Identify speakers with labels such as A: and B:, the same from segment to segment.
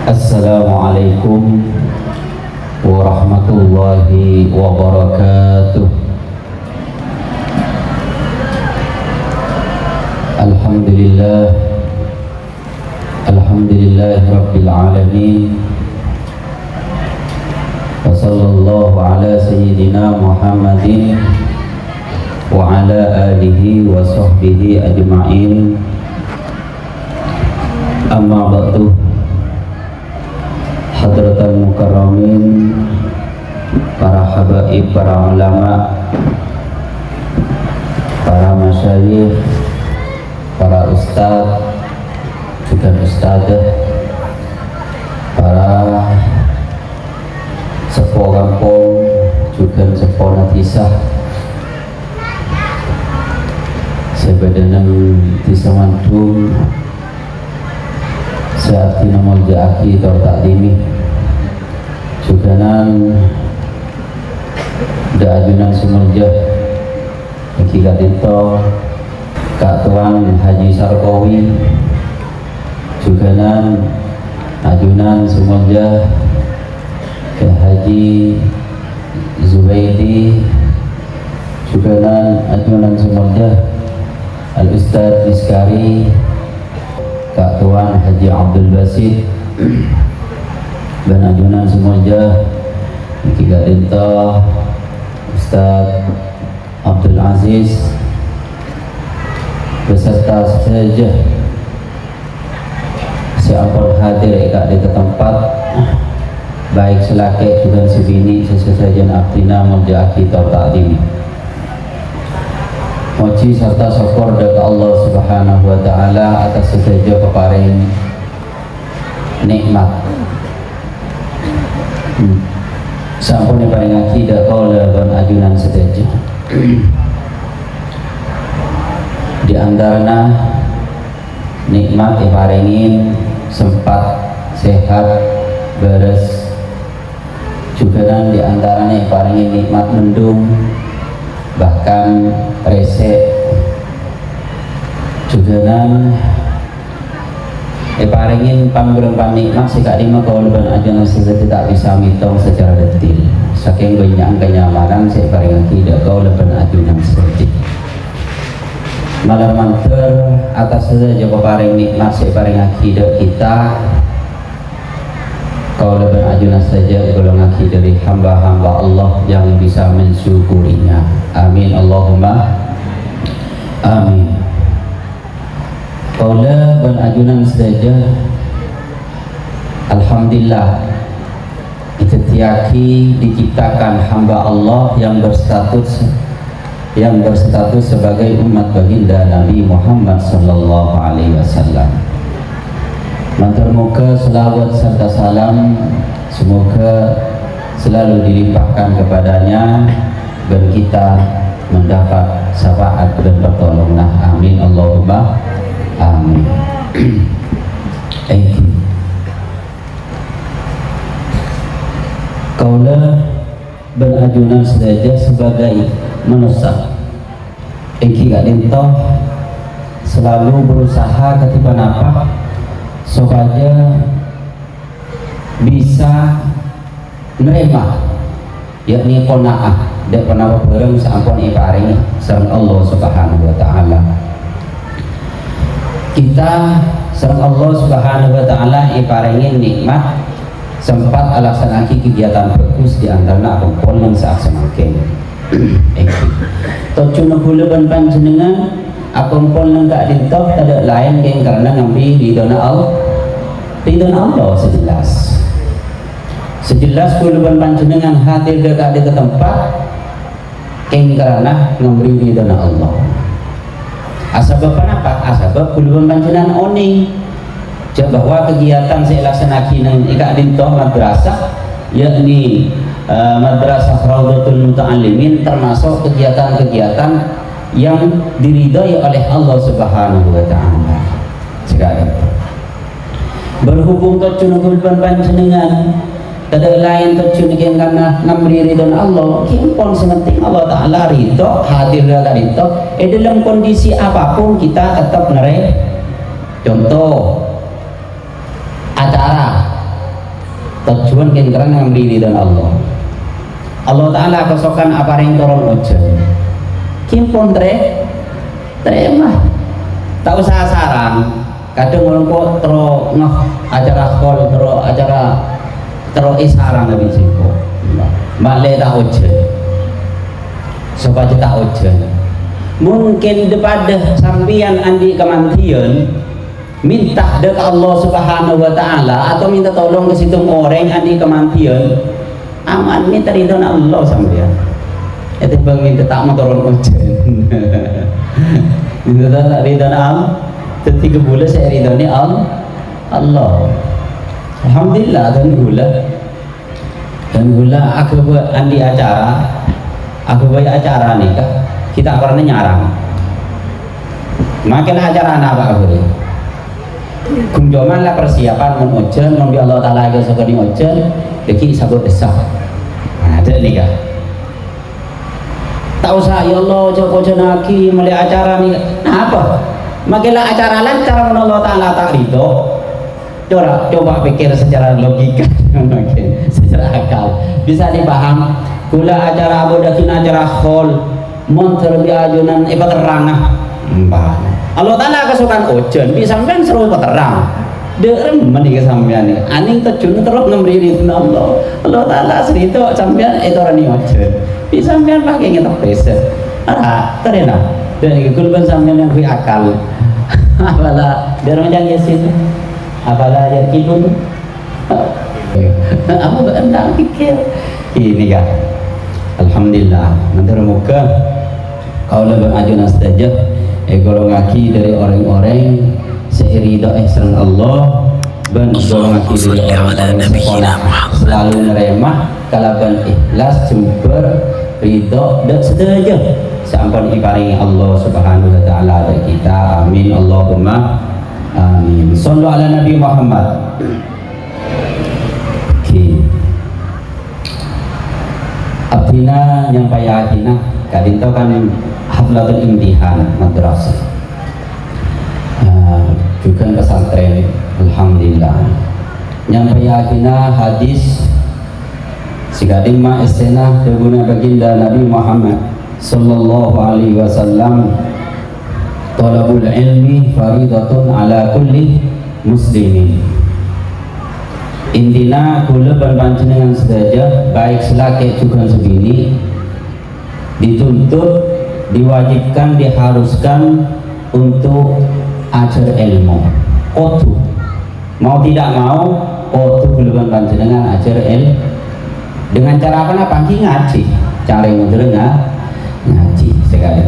A: Assalamualaikum warahmatullahi wabarakatuh. Alhamdulillah, alhamdulillahi rabbil alamin. Wa sallallahu ala sayyidina Muhammadin wa ala alihi wa sahbihi ajma'in. Amma ba'du. Hadratal mukarramin, para habaib, para ulama, para masyayikh, para ustadz, juga ustadzah, para sepuh kampung, juga sepuh natisah, sebadanang tisamandung, searti namul ja'aki atau takdimi, juga nan da'ajunan semuljah ikikat itu Kak Tuan Haji Sarkowi, juga nan ajunan semuljah ke Haji Zubaidi, juga nan ajunan semuljah Al-Ustadz Iskari, Kak Tuan Haji Abdul Basit, dan ajunan semuljah ikikat itu Ustadz Abdul Aziz, beserta saja siapapun hadir ikat di tempat, baik selaki juga sebini sesajen abdina mulja'aki atau ta'lim. Moci serta syukur dari Allah Subhanahu wa ta'ala atas sesaja peparing nikmat sampun paring akidah kaula dan ajunan sedaja. Di antaranya nikmat diparingin sempat sehat beres, juga kan di antaranya diparingin nikmat mendung bahkan resek, juga kan diparingin pangberempan nikmat sikak lima kauluban ajunan sedaja tak bisa mitong secara detil saking banyak kenyamanan saya paring akidah kauluban ajunan sedaja. Malam manter atas saja peparing nikmat separing akidah kita, kau lebih ajunan saja golongan akidah dari hamba-hamba Allah yang bisa mensyukurinya. Amin Allahumma amin. Kau lebih ajunan saja, alhamdulillah kita tiaki diciptakan hamba Allah yang berstatus sebagai umat baginda Nabi Muhammad sallallahu alaihi wasallam. Matur muka selawat serta salam semoga selalu dilimpahkan kepadanya dan kita mendapat syafaat dan pertolongan. Amin Allahumma amin. Kaulah berajunan saja sebagai manusia iki gak dintoh selalu berusaha ketiban apa supaya bisa menerima yakni qanaah dek penawa bareng sampun iparing sareng Allah Subhanahu wa taala. Kita sareng Allah Subhanahu wa taala iparingin nikmat sempat alaksanaki kegiatan bagus di antara kumpul yang saaksanaken. Tocuna pula ban panjenengan akumpul nang gak dintoh tidak lain yang karena ngambil ridona Allah sejelas pula ban panjenengan hadir dekat di tempat yang karena ngambil ridona Allah. Asbab apa? Asbab pula ban panjenengan oni bahwa kegiatan saya laksanakan nang ikak dintoh madrasah yakni Madrasah Raudhatul Muta'allimin termasuk kegiatan-kegiatan yang diridhai oleh Allah Subhanahu wa taala. Sekarang berhubung tocun panjenengan tidak lain tocun karena ngambri ridho Allah kimpon sementing Allah taala ridho hadir dalam ridho dalam kondisi apapun kita tetap nereh. Contoh acara tujuan ken kerana ngamri ridho Allah. Allah Ta'ala kesokan apa yang turun ujian kimpun terima tak usah sarang kadang orang kok terus acara khol terus acara terus isarang lebih sibuk balik tak ujian supaya tak ujian mungkin daripada sampian andi kemantian minta dek Allah Subhanahu wa Ta'ala atau minta tolong ke situ orang andi kemantian aman minta ridho Allah sampean itu bang minta tak mau turun ujian minta tak ridho Allah 3 bulan saya ridho ni Allah alhamdulillah dan gula aku buat andi acara aku buat acara nikah kita pernah nyarang makin acara apa aku ni kunjungan lah persiapan mengujian nabi Allah Ta'ala ke sekali ujian deki sabut desah ada nikah tak usah ya Allah coba jenaki melihat acara ni apa makinlah acara lancar Allah Ta'ala tak ridho coba pikir secara logika mungkin secara akal bisa dipaham gula acara abodakin acara khol monter biajunan peterang Allah Ta'ala kesukaan ujian bisa sampean seru peterang derem meni kesampean ni aning terjun terus memberi ridho Allah Ta'ala serito sampean itu orang ni ujian bisa sampean pakai ngetepes terena dan kulban sampean yang punya akal apalah derem jangan yesin apalah ya kidun apa benar pikir ini kan alhamdulillah nanti muka kau lebih ajunan saja golongaki dari orang-orang seirido ihsan Allah dan golongaki dari orang-orang sekolah selalu neremah kalaban ikhlas jumper ridho dan sedaja sampun iparingi Allah Subhanahu wa Ta'ala dari kita amin Allahumma amin sallu ala Nabi Muhammad. Abdina yang payahina kadinto kan haflatul imtihan madrasah juga pesantren alhamdulillah yang payahina hadis sikading ma istena deguna baginda Nabi Muhammad sallallahu alaihi wasallam talabul ilmi faridatun ala kulli muslimin intina kula panjenengan sedaja baik selaki juga sebini dituntut diwajibkan diharuskan untuk ajar ilmu kotu mau tidak mau kotu kula panjenengan ajar ilmu dengan cara apa ngaji cara yang ngaji sekali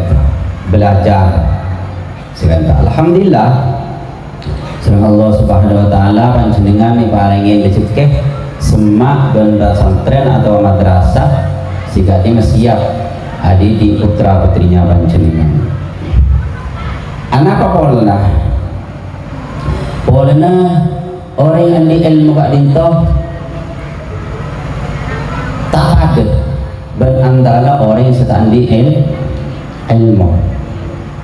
A: belajar sekali alhamdulillah Surah Allah Subhanahu wa Ta'ala panjenengan paringin rezeki semak dan pesantren atau madrasah jika ini siap hadir di putra putrinya panjenengan. Anak apa polna orang yang di ilmu kak dinto tak ada berantara orang yang sedang di ilmu.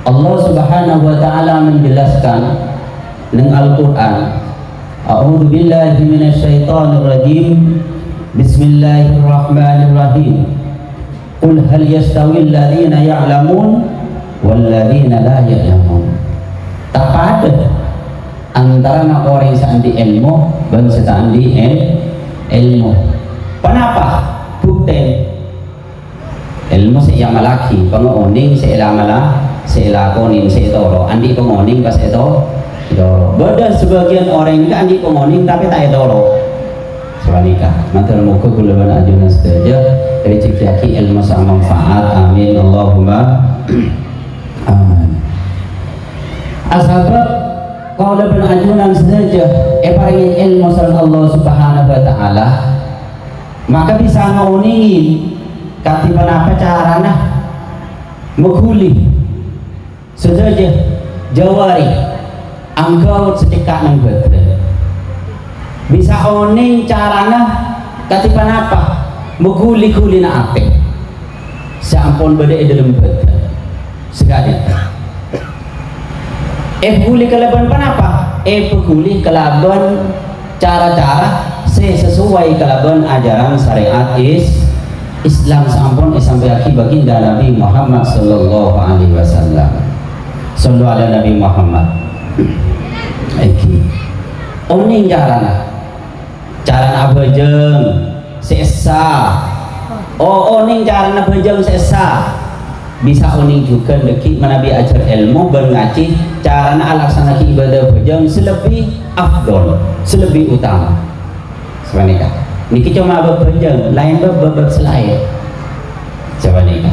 A: Allah Subhanahu wa Ta'ala menjelaskan dengan Al-Quran A'udhu billahi minasyaitanir rajim Bismillahirrahmanirrahim Qul hal yastawil ladhina ya'lamun wal ladhina la ya'lamun tak ada antara orang yang di ilmu dan sedang di ilmu kenapa? Bukti ilmu siya malaki pengoning siya konin siya toro andi pengoning pas itu beda sebagian orang ini andi pengoning tapi tak edoro sebaliknya mantul muka gulaban ajunan saja dari ciptaki ilmu sama manfaat amin Allahumma amin asabab kau leban ajunan saja paringin ilmu sama Allah Subhanahu wa Ta'ala maka bisa ngauningin katipan apa caranya menghuli saja jawari angkau sedekah nang badre bisa oning carana katipan apa mengguli-guli na ape sampun bade dalam badre sekali guli kelaban panapa peguli kelaban cara-cara sesuai kalaban ajaran syariat Islam sampun sampai akhir baginda Nabi Muhammad sallallahu alaihi wasallam. Sallu ala Nabi Muhammad. Iki oning carana bejeng sesa. Oning carana bejeng sesa. Bisa oning juga deki menabi ajar ilmu berngaji carana alaksana ibadah bejeng selebih afdol, selebih utama. Sebenarnya niki cuma bejeng, lain bab selain. Sebenarnya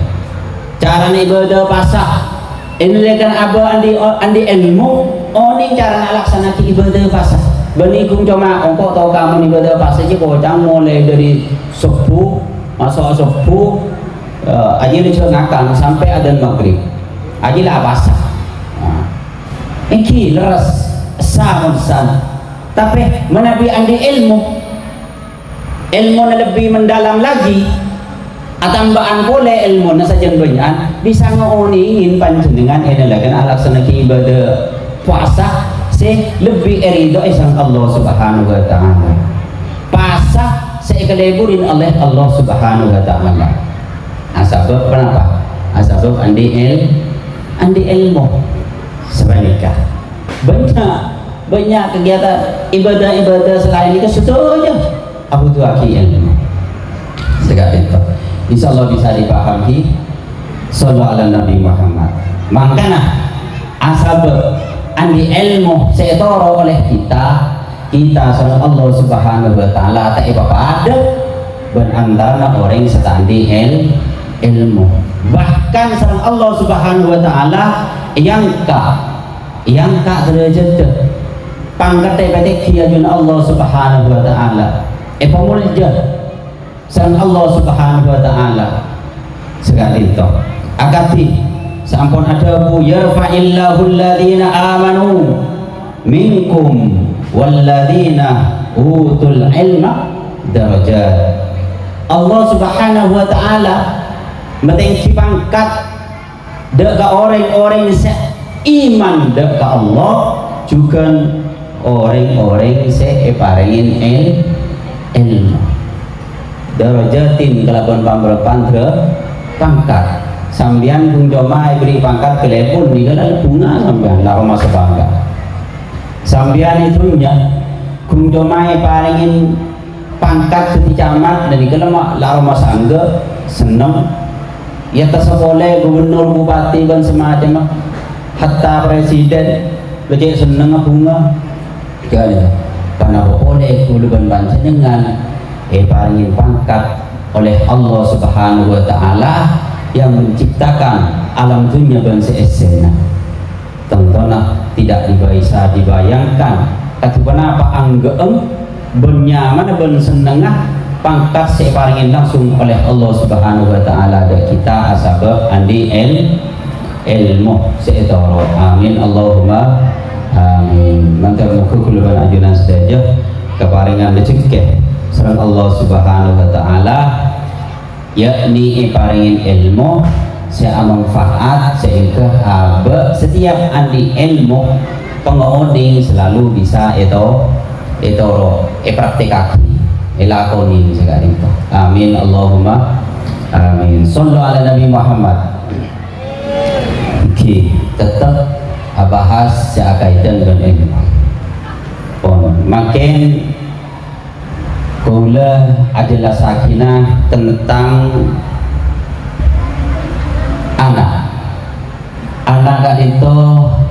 A: carana ibadah pasah ini kan aba andi ilmu oning carana alaksana ibadah pasah. Benikung cuma ongkok tahu kamu ibadah pasah aja bocang mulai dari subuh masuk subuh aji lu ngakang sampai adzan maghrib aji lah basah. Iki leres sah tapi menabi andi ilmu na lebih mendalam lagi atambahan boleh ilmu na saja banyak bisa ngomongin panjenengan enalakan alaksana ibadah puasa lebih erido isang Allah subhanahu wa ta'ala pasah seikaleburin oleh Allah subhanahu wa ta'ala. Asabab kenapa? Asabab andi ilmu sebaliknya banyak kegiatan ibadah selain itu setuju aku tuh aki ilmu sekarang itu insyaallah bisa dipahami. Sallallahu ala Nabi Muhammad. Makanya asabab andi ilmu setoro oleh kita sama Allah subhanahu wa ta'ala tak ada berantara orang setandi ilmu bahkan sama Allah subhanahu wa ta'ala yang ka derajat pangkat pt kiajun Allah subhanahu wa ta'ala pemulja sama Allah subhanahu wa ta'ala sekali itu akati sampun ada bu yarfa'illahu alladhina amanu minkum walladhina utul ilma darajat. Allah subhanahu wa ta'ala metinggi pangkat dek orang-orang iman dek Allah juga orang-orang paringin ilmu darajatin kelaban pamberapan pangkat sambian kung jomai beri pangkat kelepon di dalam bunga sambian laro masa bangga sambian itunya kung jomai paringin pangkat seticamat dan dikelam laro masa angga seneng ya boleh gubernur bupati dan semacam hatta presiden becek seneng bunga karena boleh kuluban panjenengan paringin pangkat oleh Allah subhanahu wa ta'ala yang menciptakan alam dunia dan seesena tentunya tidak bisa dibayangkan tapi kenapa anggeeng benyaman ben senengah pangkat separingin langsung oleh Allah subhanahu wa ta'ala dan kita asabab andi ilmu seetoro amin Allahumma amin. Maka muka kuluban ajunan saja keparingan rezeki serang Allah subhanahu wa ta'ala yakni paringin ilmu manfaat sehingga setiap andi ilmu pengoding selalu bisa praktikasi lakoni sekarang itu amin Allahumma amin. Sallu ala Nabi Muhammad. Tetap bahas seakaitan dengan ilmu makin kula adalah sakinah tentang anak kak itu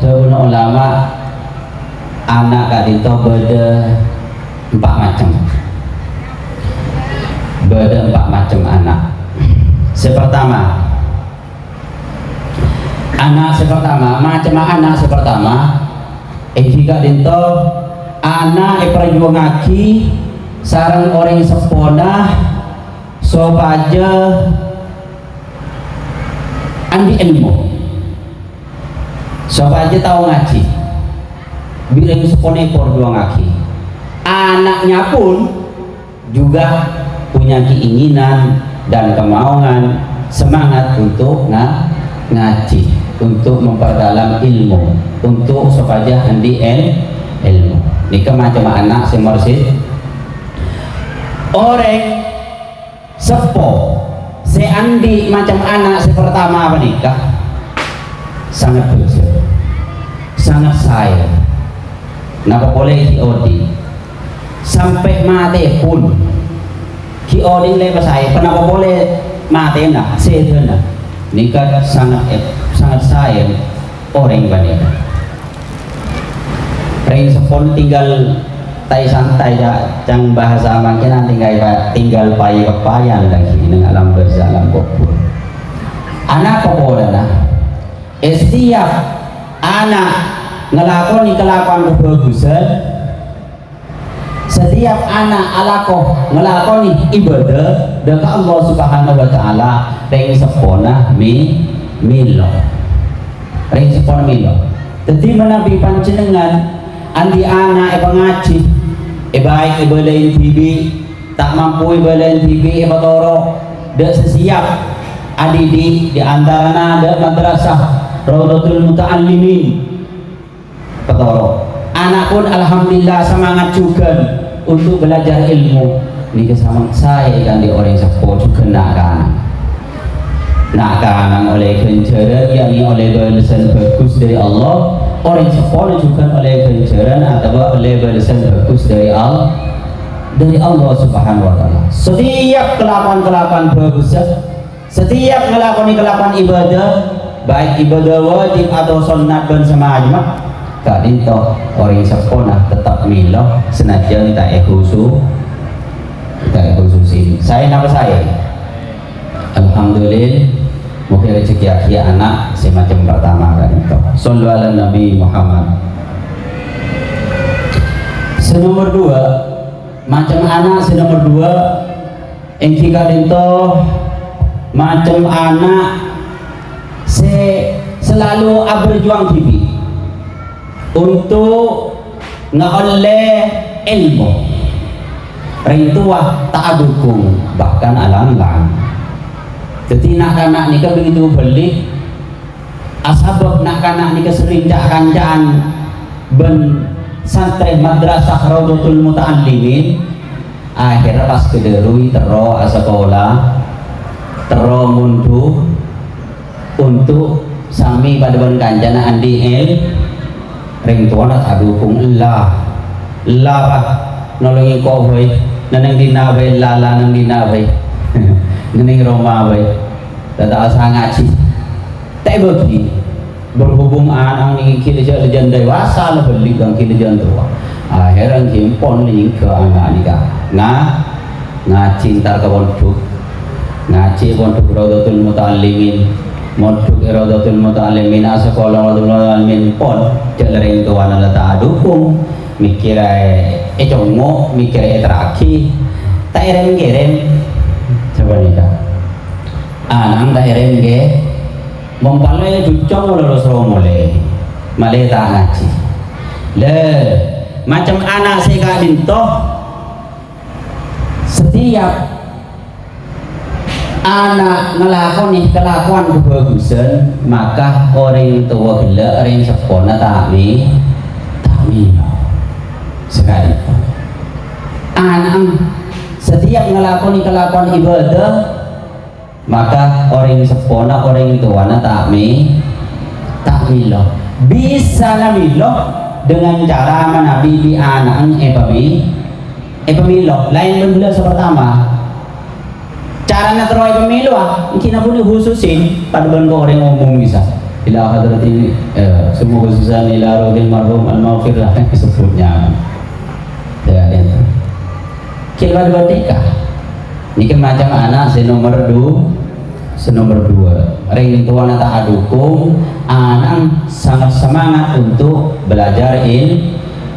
A: jawab ulama anak kak itu beda empat macam anak. Anak sepertama jika dinto anak perjuangaki sarang orang sepona sopaja andi ilmu sopaja tahu ngaji bilang sepona perjuangaki anaknya pun juga punya keinginan dan kemauan semangat untuk ngaji untuk memperdalam ilmu untuk supaya andi ilmu nikah macam anak semorsid orang sepo seandi macam anak pertama apa nikah sangat besar, sangat sayang. Napa boleh kiodi sampai mati pun kiodi lepas saya kenapa boleh mati nak sedena nikah sangat sayang orang banyak. Ring sepon tinggal tai santai ya, jang bahasa makinan tinggal payi-payan lagi dengan alam berzah alam kubur. Anak kepola lah. Setiap anak ngelakoni kelakuan kebagusan, setiap anak alako ngelakoni ibadah dekat Allah Subhanahu Wa Taala ring sepona milo, ring sepona milo. Jadi menabi panjenengan andi anak ngaji baik ibalain TV tak mampu ibalain TV toro dak sesiap adidi di antara ada madrasah Raudhatul Muta'allimin petoro anak pun alhamdulillah semangat juga untuk belajar ilmu ini sama saya kan di orang sepuh juga nak kanan oleh kencaran yakni oleh balasan bagus dari Allah, orang sepuh juga oleh kencaran atau oleh balasan bagus dari Allah Subhanahu Wa Taala. Setiap kelakuan bagus, setiap melakukan kelakuan ibadah, baik ibadah wajib atau sunat dan semacamnya, tak dinto orang sepuh tetap milah senajan tak khususin. Saya nama saya. Alhamdulillah mungkin rezeki anak semacam pertama kan itu. Sallu ala Nabi Muhammad. Senomor dua macam anak senomor dua yang tiga itu macam anak selalu berjuang TV untuk ngoleh ilmu. Rintuah tak dukung bahkan alang-alang. Jadi nak kanak ni kan begitu beli asabab nak kanak ni kesering kancaan ben santri madrasah Raudhatul Muta'allimin akhirnya pas kederui tero sekolah tero mundu untuk sami pada ben kancana andi ring tuana tak dukung lah nolongi kau boy nanang dina boy lala nang dina boy nening Roma baik, tak sangat sih. Tak bagi berhubung anak ni kita jadi dewasa lah beli kan kita jadi tua. Akhirnya himpon ni ke anak ni kan, ngaji ntar ke pondok, ngaji pondok Raudhatul Muta'allimin, pondok Raudhatul Muta'allimin, sekolah Raudhatul Muta'allimin pon, jalan tua nala tak dukung, mikir congok, mikir teraki, tak erem coba nih kak anak daerah ini mempalai ducong lalu suruh mulai tak ngaji le macam anak saya kak dintoh setiap anak ngelakoni kelakuan kebagusan maka orang tua gila orang sepona takmi sekali anak setiap ngelakoni kelakuan ibadah maka orang sepona orang tuana takmilah bisa namilah dengan cara menabibi anak pemilah lain berbeda pertama caranya terus pemilah kita boleh khususin pada bentuk orang umum bisa ila hadrati semua khususan ila rohil marhum al-maghfirah sebutnya ya itu kilwal berdeka ini kan macam anak senomor dua ring tuan tak dukung anak sangat semangat untuk belajar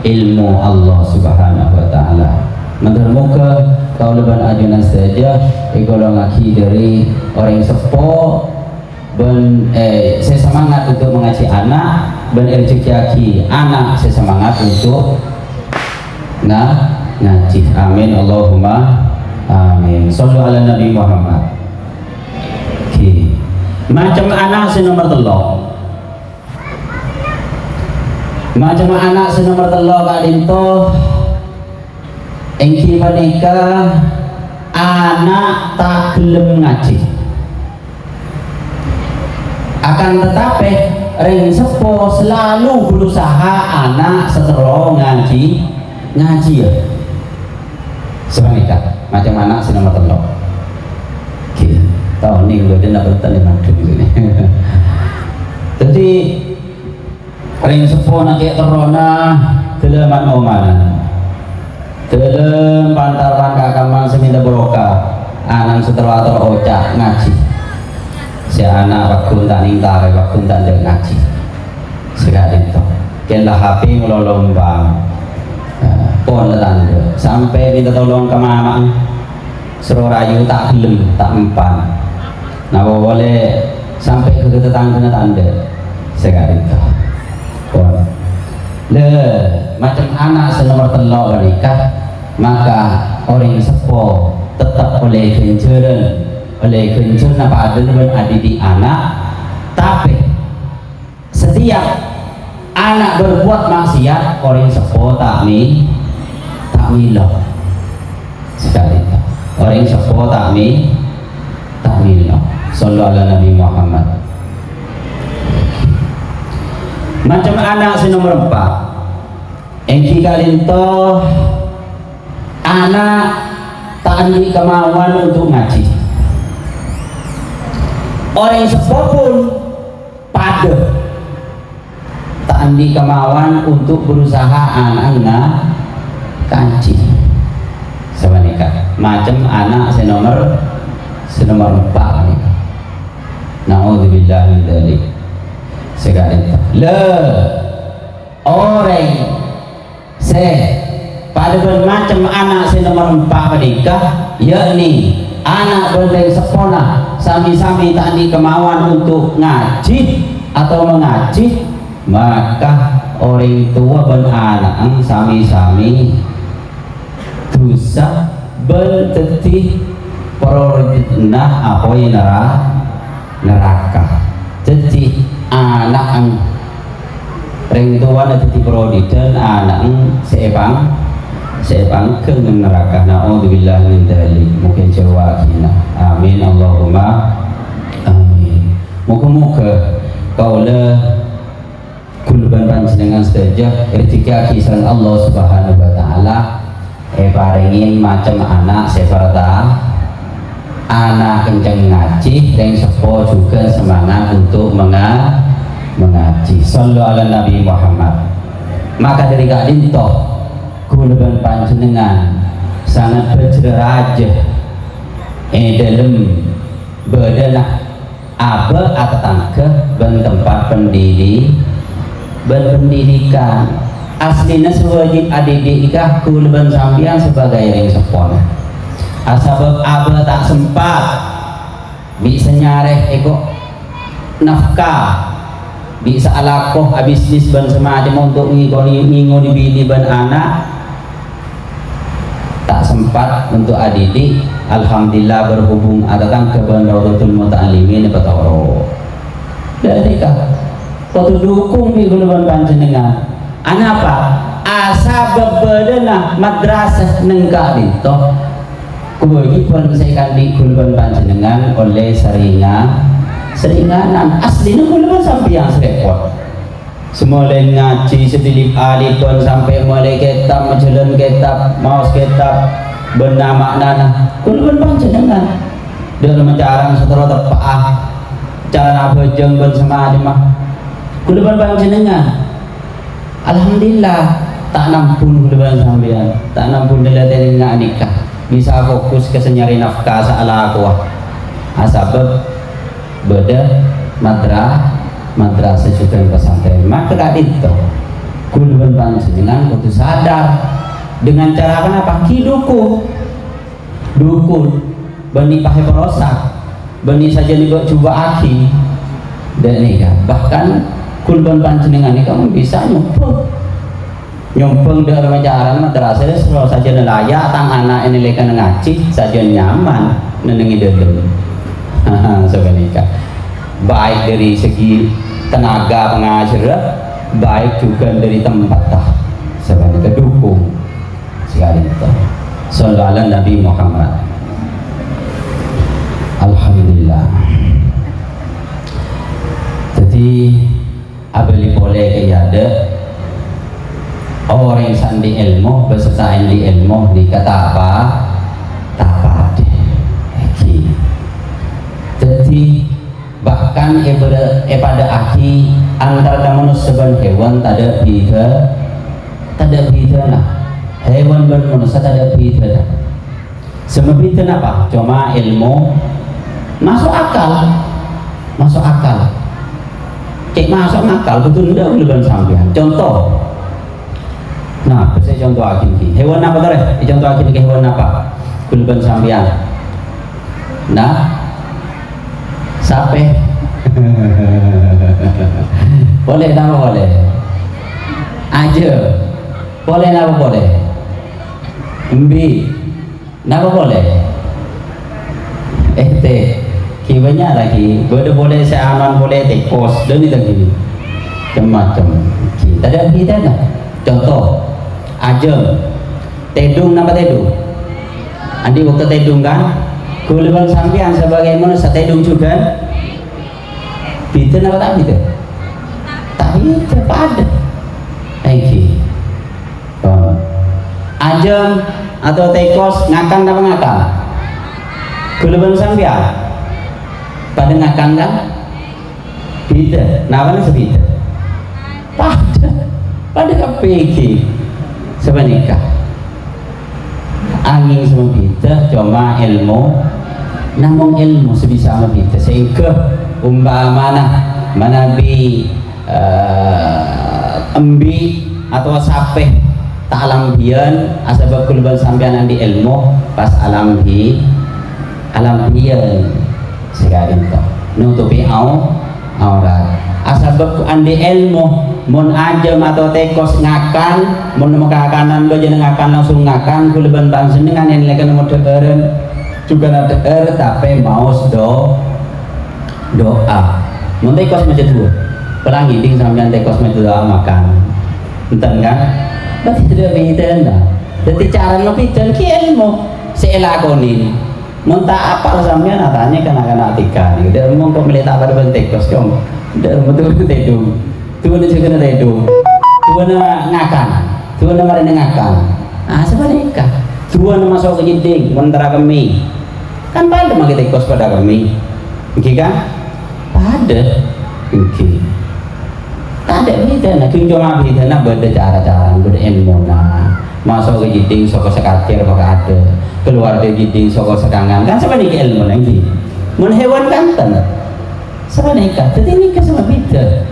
A: ilmu Allah Subhanahu Wa Taala mentermuka kau leban ajunan saja kalau ngaji dari orang sepo saya semangat untuk mengaji anak ben rezeki anak saya semangat untuk ngaji. Amin Allahumma amin. Sallu ala Nabi Muhammad. Macam anak senomor telok kak dinto engki menikah anak tak gelem ngaji, akan tetapi ring sepo selalu berusaha anak setelah ngaji ya sebenarnya macam anak si nomor telok tahun ini gue dia dapat tanda madu ini jadi ring sepo nak kayak terona deleman omanan delem pantaran kakaman seminta beroka anak setelah terocak ngaji si anak waktu tak ningtar waktu tak ada ngaji sekali itu kena HP ngelolombang pon tanda sampai minta tolong ke mama suruh rayu tak gelem tak empan nah boleh sampai ke tetangga tanda sekali itu pon le macam anak senomor telok nikah maka orang sepo tetap oleh kenceran oleh kencur apa ada dengan adik anak, tapi setiap anak berbuat maksiat orang sepo tak milo sekali orang sepo tak milo sallallahu alaihi Nabi Muhammad macam anak si nomor 4 engki kalinto anak tak ada kemauan untuk ngaji orang sepopun pada tak andi kemauan untuk berusaha anak kaji sebenarnya macam anak senomor 4 ni na'udzubillah min dzalik sekali le orang pada bermacam anak senomor 4 menikah yakni anak berdaya sekolah sami-sami tak ada kemauan untuk ngaji atau mengaji maka orang tua dan anak sami-sami dosa bertetih prioritasnya apa yang neraka jadi anak orang tua tetih prioritas anak sebang ke neraka na'udzubillah min dzalik mungkin jawabina amin Allahumma amin muka-muka kaulah kulban panjenengan sedaya rezeki kisan Allah Subhanahu wa taala paringin macam anak seperti anak kenceng ngaji dan sepo juga semangat untuk mengaji sallallahu alaihi Nabi Muhammad maka dari kalian toh kulban panjenengan sangat berderajat dalam berdenah apa atau tangke dan tempat pendidikan aslinya sewajib adik ikah kulban sampian sebagai yang sepon asabab apa tak sempat bisa nyareh eko nafkah bisa alakoh bisnis ban semacam untuk ngingoni bini ban anak tak sempat untuk adik alhamdulillah berhubung datang ke Bandaratul Muta'alimin Batoro dari kah kau dukung di gulungan panjenengan apa asa beberapa madrasah nengkak itu kewajiban saya di gulungan panjenengan oleh seringanan aslinya gulungan sampai yang serepot semulai ngaji sedilip alipun sampai mulai kitab majalah kitab maus kitab benar maknana kulun panjenengan dalam cara setelah terpaah cara apa jengben sama mah kulun panjenengan alhamdulillah tak nampun kulun sampean tak nampun dari nikah bisa fokus ke senyari nafkah saala aku asabab beda madrasah juga pesantren maka tadi itu kulun panjenengan kudu sadar dengan cara apa dukun bani pakai perosak bani saja dibuat coba aki dan nikah bahkan kulun panjenengan ini kamu bisa nyumpung dalam ajaran madrasah selalu saja layak tang anak ini lekan ngaji saja nyaman nenengi dalam sebenarnya baik dari segi tenaga pengajar baik juga dari tempat sebenarnya dukung sekali itu sallallahu alaihi Nabi Muhammad Jadi abeli boleh kaya orang sandi ilmu beserta di ilmu dikata apa jadi bahkan pada aki antara manusia dan hewan tada beda lah hewan dan manusia tada beda semua beda apa cuma ilmu masuk akal kayak masuk akal betul enggak belum sampean contoh. Nah, saya contoh akhir hewan apa tadi? Contoh akhir hewan apa? Kulban sampean. Nah, sape. Boleh nama boleh. Aja. Boleh nama boleh. Embi. Nama boleh. Kiwanya lagi. Boleh saya aman boleh tekos. Dan itu lagi. Macam-macam. Tadi kita dah. Contoh. Ajeng tedung nama tedung andi waktu tedung kan kuliban sampean sebagai manusia tedung juga bida apa tak bida pada thank you ajeng atau tekos ngakang apa ngakang kuliban sampean pada ngakang kan bida namanya sebida pada kepeki sebenarnya angin semua kita cuma ilmu namun ilmu sebisa kita sehingga mana embi atau sape tak alam bian asal kulban sampean di ilmu pas alam bian sekarang itu nutupi aurat asal andi ilmu mun ajam atau tekos ngakan mun mengakanan lo jadi ngakan langsung ngakan kuliban bangsa dengan yang lekan modern juga ada tapi mau doa mun tekos macam tu pelangi ding sampean tekos macam doa makan enten kan berarti tidak beda nah jadi cara ngopidan ki ilmu seelakonin mun tak apal sampean atanya kan tika nih udah mau pemilih tak pada tekos dong udah betul tedung tuan juga kena tedung tuan ngakan tuan mari ngakan sebenarnya tuan masuk ke jending mentera kami kan pada magi tekos pada kami oke kan pada oke tak ada beda nak cuma beda nak beda cara-cara beda ilmu masuk ke jending soko sekatir apakah ada keluar dari jending soko sekangan kan sebenarnya ilmu lagi mun hewan kan tanah sebenarnya jadi ini sama beda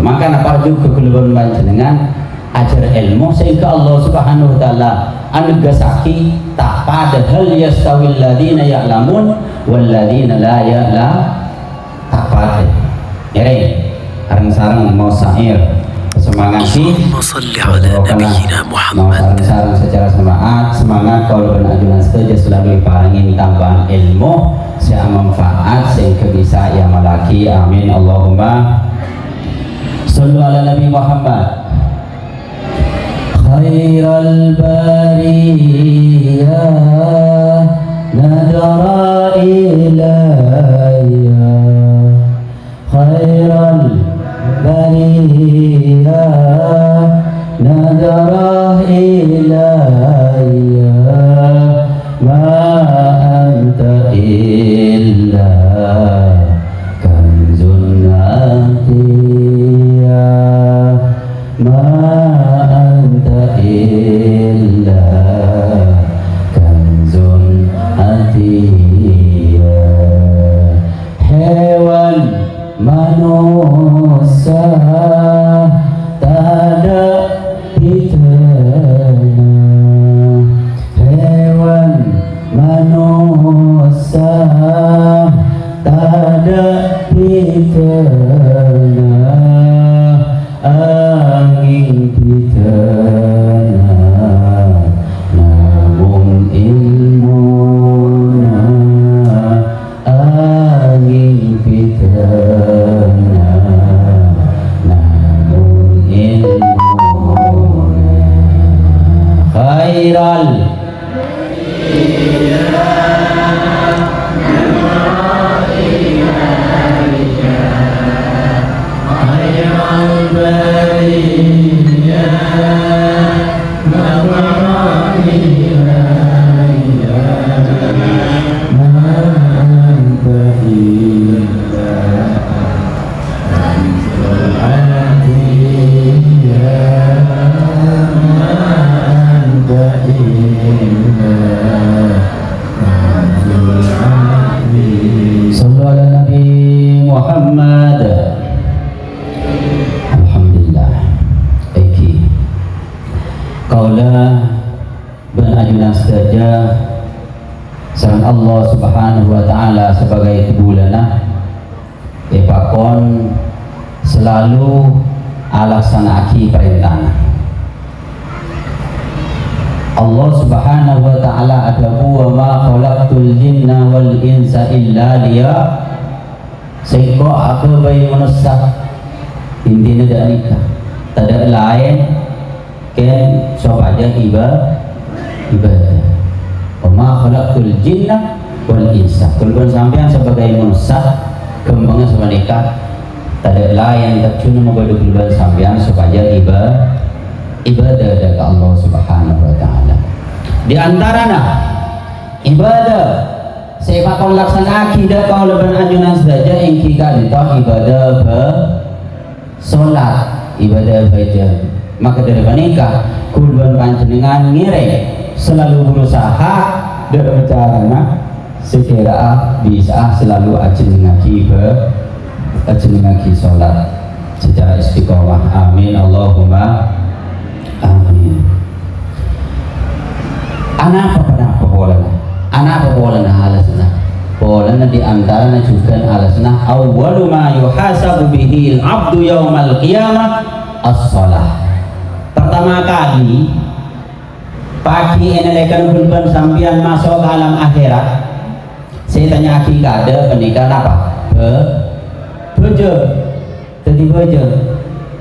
A: maka napar juga keluar panjenengan ajar ilmu sehingga Allah Subhanahu wa taala anugasaki tak pada hal yastawil ladina ya'lamun wal ladina la ya'lam tak pada ini sarang mau syair semangat sih mau sarang secara semangat kalau benar saja selalu diparingi tambahan ilmu saya manfaat sehingga bisa yang malaki amin Allahumma sallu ala Nabi Muhammad khairal bariyah nadara ilayya khairal bariyah nadara ilayya ma anta illa kanzun atiyya ma anta illa kanzun atiyya hewan manusia tak ada pitana hewan manusia tak ada pitana angin pitana namun ilmuna angin pitana namun ilmuna khairal sebagai bulanah pakon selalu alaksanaki perintah Allah Subhanahu wa ta'ala adabu wa ma khalaqtul jinna wal insa illa liya sehingga aku bayi manusia intinya dah nikah tak ada lain kan sobat aja ibadah wa ma khalaqtul jinna wal insa kalau sampean sebagai manusia kembangnya sama nikah tak ada lain tak cuma membadu keluar sampean supaya ibadah dari Allah Subhanahu wa ta'ala. Di antaranya ibadah sebab kau laksana akidah kau leban anjuran saja yang kita ditah ibadah solat ibadah baca maka dari menikah kulban panjenengan ngiring selalu berusaha dan caranya sekira bisa selalu ajeng ngaki solat secara istiqomah. Amin Allahumma amin. Anak apa boleh alasna boleh di antaranya juga alasna awwalu ma yuhasabu bihi al-abdu yaumal qiyamah as-shalah. Pertama kali pagi ini lekan bulban sampian masuk ke alam akhirat saya tanya akidah ada pernikahan apa bejo jadi bejo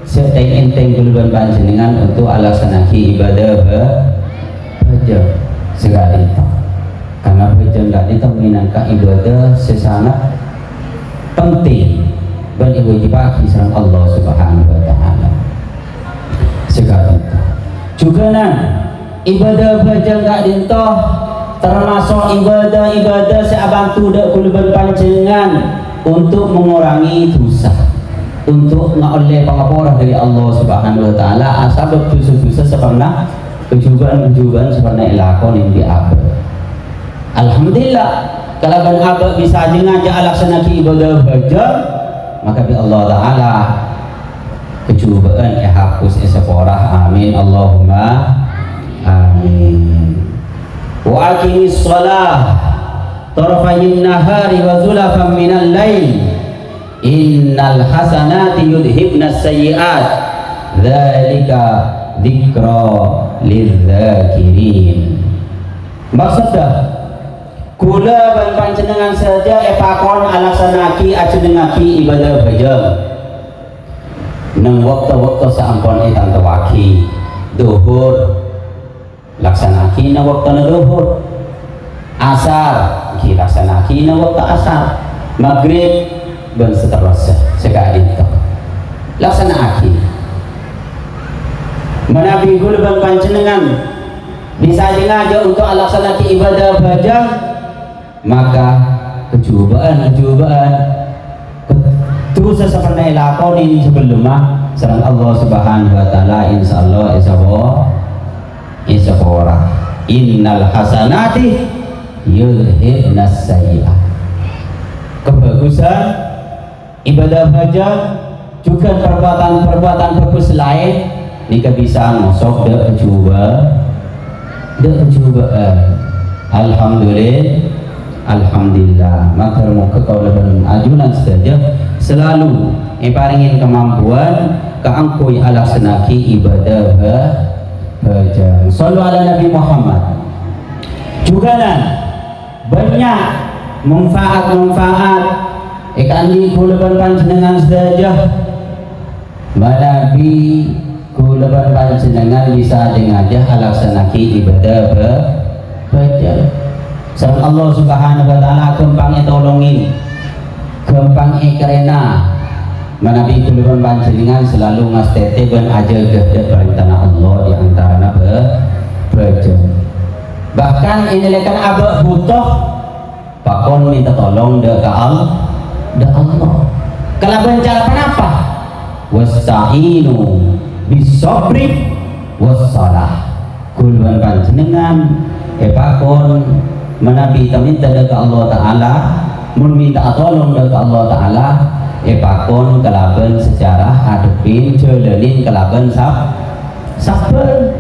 A: seteng-enteng bulban panjenengan untuk alaksanaki ibadah bejo segala itu karena bejo enggak itu minangka ibadah sesana penting dan ibu bagi serang Allah Subhanahu wa ta'ala segala itu juga ibadah bejo enggak dintoh termasuk ibadah seabantu dak kulban panjenengan untuk mengurangi dosa untuk ngoleh pengapuran dari Allah Subhanahu wa ta'ala asal dosa-dosa sebenarnya kejuban sebenarnya ilakon yang diabad. Alhamdulillah kalau ban abad bisa ngajak alaksanaki ibadah baca maka bi Allah ta'ala kecubaan hapus seporah. Amin Allahumma amin. Wa aqimis shalah tarfayin nahari wa zulafan minal lail innal hasanati yudhibnas sayyi'at dzalika dzikra lidzakirin. Maksudnya kula ban panjenengan saja epakon alaksanaki ajenengaki ibadah baja nang waktu-waktu sampun etang tawaki duhur laksanaki na waktu na duhur asar kilaksanaki na waktu asar maghrib dan seterusnya sekali itu laksanaki menabi gulban panjenengan bisa aja untuk alaksanaki ibadah baja maka kecubaan terus seperti lakoni sebelumnya serang Allah Subhanahu wa ta'ala insyaallah isabora innal hasanati yudhibnas sayyi'at. Kebagusan ibadah baja juga perbuatan bagus lain nika bisa ngosok cubaan. Alhamdulillah maka muka kau leban ajunan saja selalu paringin kemampuan keangkui alaksanaki ibadah baca. Sallu ala Nabi Muhammad. Juga banyak manfaat ikan di kuleban panjenengan saja Nabi kuleban panjenengan bisa dengaja alaksanaki ibadah baca. Sareng Allah Subhanahu wa ta'ala gampang tolongin gampang kerena Nabi kuleban panjenengan selalu ngastete ben aja gede perintah Allah di antara baca. Bahkan ini lekan abah butuh pakon minta tolong dek Allah. Kalau bencana kenapa? Wasta'inu bisabri wassalah. Kuleban panjenengan pakon menabi minta dek Allah Ta'ala meminta tolong dek Allah Ta'ala pakon kelaban secara hadepin jalanin kelaban sabar.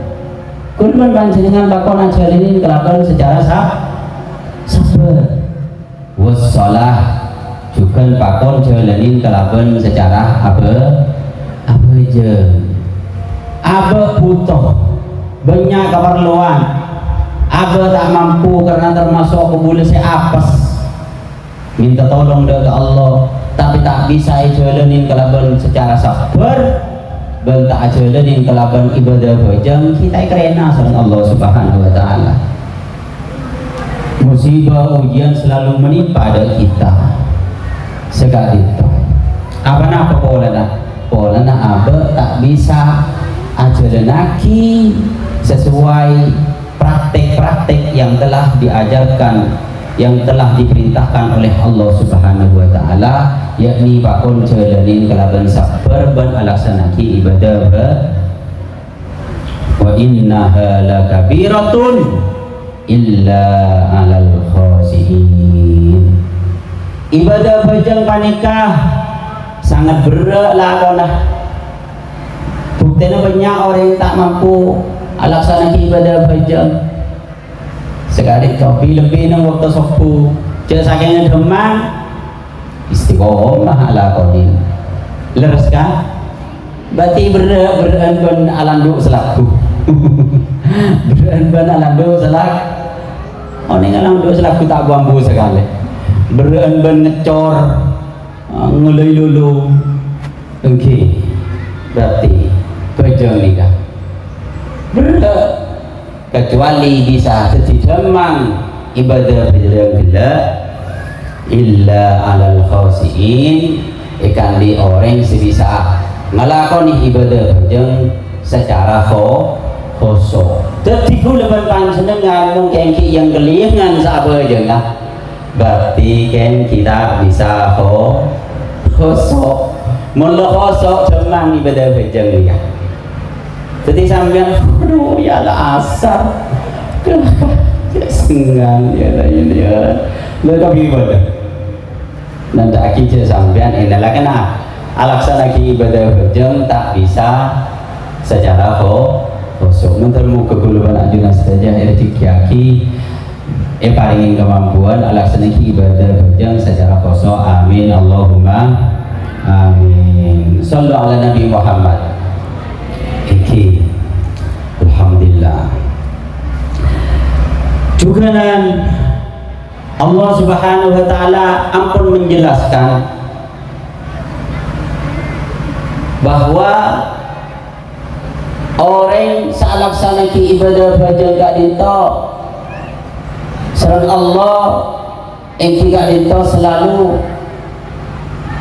A: Kuleban panjenengan pakon jalanin kelaban secara sabar. wassalah juga pakon jalanin kelaban secara apa aja apa butuh banyak keperluan apa tak mampu karena termasuk aku boleh saya apes minta tolong dari Allah tapi tak bisa jalanin kelaban secara sabar dan tak jalanin kelaban ibadah bajang kita kerana sama Allah Subhanahu wa taala. Musibah ujian selalu menimpa dari kita sekali itu apa polana apa tak bisa ajaranaki sesuai praktek-praktek yang telah diajarkan yang telah diperintahkan oleh Allah Subhanahu wa taala yakni pakon jalanin kelaban sabar ban alaksanaki ibadah wa innaha lakabiratun illa alal khasiin. Ibadah bajang panikah sangat berat lah. Buktinya banyak orang yang tak mampu alaksanakan ibadah bajang. Sekali kopi lebih nang waktu sopu, cek sakingnya demam, istiqomah ala konin. Leres kan? Berarti beran ban alandu selaku. Beran ban alandu selak. Orang alandu selaku tak bambu sekali. Beran ban ngecor ngulai lulu okay. Berarti bajang nikah berat kecuali bisa sejamang ibadah bajang gila illa alal khasiin ikan di orang sebisa ngelakoni ibadah bajang secara khosok jadi kuleban panjenengan mungkin yang kelingan sahabat jangan berarti kan kita bisa khosok mula khosok cemang ibadah bajang ni kan jadi sampean aduh ya lah asar sengang ya lah ini ya lalu ibadah nanti akhirnya sampean ini lah kena alaksana ibadah bajang tak bisa secara khosok mentermu keguluban ajunan saja ertikiaki paringin kemampuan alaksana ibadah bajang secara khosok amin Allahumma amin. Sallu ala Nabi Muhammad. Iki alhamdulillah juga Allah Subhanahu wa taala ampun menjelaskan bahwa orang salaksana ibadah bajang gak dinto serang Allah yang gak dinto selalu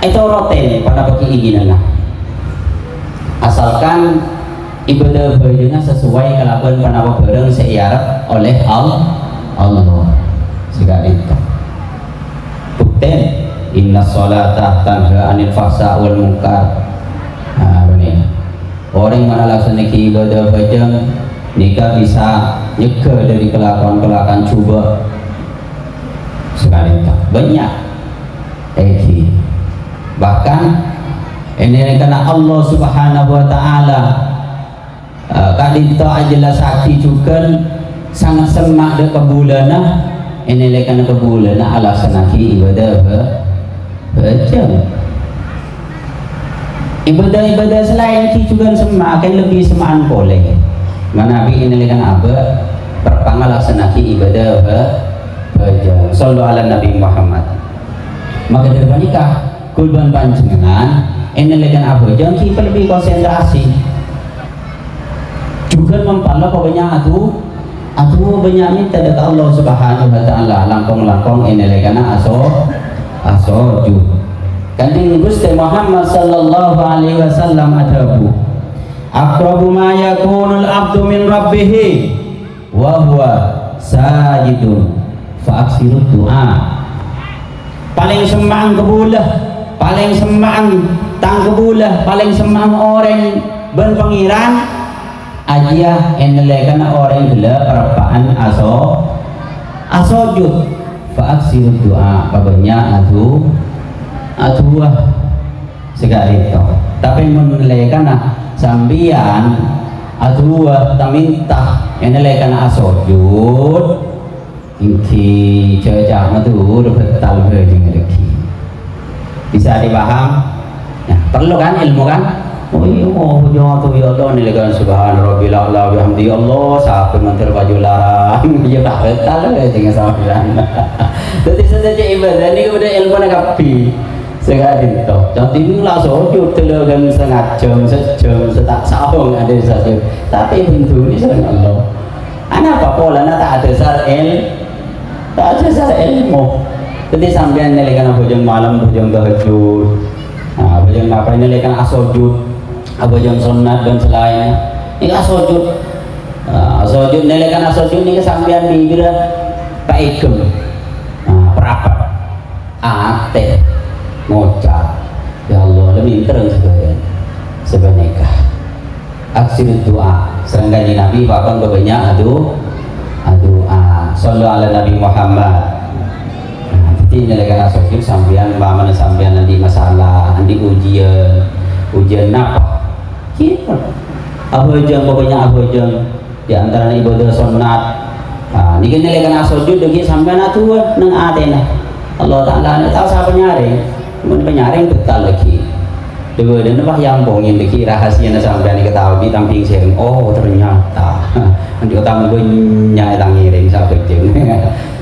A: itu roten pada keinginan asalkan ibadah bajanya sesuai kelakuan panawa bareng seiarap oleh Allah sekali itu bukten inna sholata tanha anil fahsya wal munkar benar orang mana laksana ibadah bajang nikah bisa nyegah dari kelakuan-kelakuan coba sekali itu banyak bahkan ini karena Allah Subhanahu wa taala kadita ajalah sakti juga sangat semak de kebulana ini karena kebulana alasanaki ibadah bajang ibadah selain itu juga semak akan lebih semaan boleh mana Nabi ini kan apa perpangalasanaki ibadah bajang sallu ala Nabi Muhammad maka dari nikah kulban panjenengan ini lekan apa jangan kita lebih konsentrasi juga mempala pokoknya atuh banyak minta dari Allah Subhanahu wa taala langkong ini lekan asoju kanjeng Gusti Muhammad sallallahu alaihi wasallam adabu aqrabu ma yakunul abdu min rabbih wa huwa sajidun fa aksiru doa paling semang kebulah paling semang tangkebulah paling semang orang berpengiran aja enelekan orang gila perapaan asojud faaksir doa babanya atuh sekali itu tapi menelekan sambian atuh tak minta enelekan asojud Inki cecah tu betal dengan rezeki. Bisa dipaham? Ya, perlu kan ilmu kan? Oh iya, jangan tu ya Allah ni lekan subhan rabbil a'la bihamdi Allah sampai mentir baju larang. Ya tak betal dengan sampean. Jadi saja ibadah ni kepada ilmu nak kapi. Sekali tu. Jangan timbul lah sujud telegan setengah jam, sejam, setak sahung ada saja. Tapi pintu ni sering Allah. Anak apa pola nak tak ada sarel. Tak ada cara ilmu. Jadi sampean nelekan bujang malam, bujang tahajud, bujang apa ini nelekan asojud, bujang sunat dan selain. Ini asojud, asojud nelekan asojud ni sampean bibir Pak Ikem, perapat, ate, ngocap. Ya Allah, lebih terang sebenarnya. Aksir doa, serangkali Nabi bahkan banyak doa. Sallu ala Nabi Muhammad. Jadi nilaikan asal sambian bagaimana sambian nanti masalah, nanti ujian apa? Kita apa jam pokoknya apa jam di antara ibadah sunat. Ini nilaikan asal juga lagi sambian itu neng atena. Allah Taala tahu siapa penyaring, penyaring betul lagi. Dua dan apa yang bongin lagi rahasia sambian diketahui tamping sering. Oh ternyata. Nanti utang banyak yang ngiring sampai jam.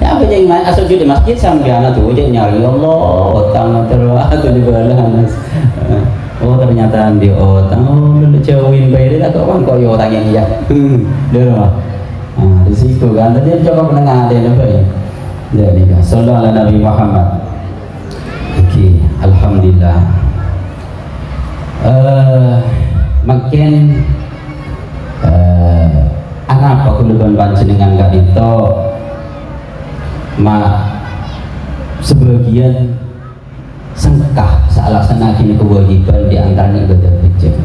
A: Ya apa yang asal di masjid sampai anak tu je nyari Allah utang terus tu di bawah. Oh ternyata di utang. Oh lu cewin bayar tak kau kau yo utang yang iya. Dia mah. Di situ kan tadi coba penengah dia apa ya. Jadi sallallahu alaihi Nabi Muhammad. Okey, alhamdulillah. Makin anak apa kuluban panjenengan gak itu sebagian sengkah saalaksanakan kewajiban di antara ibadah wajib.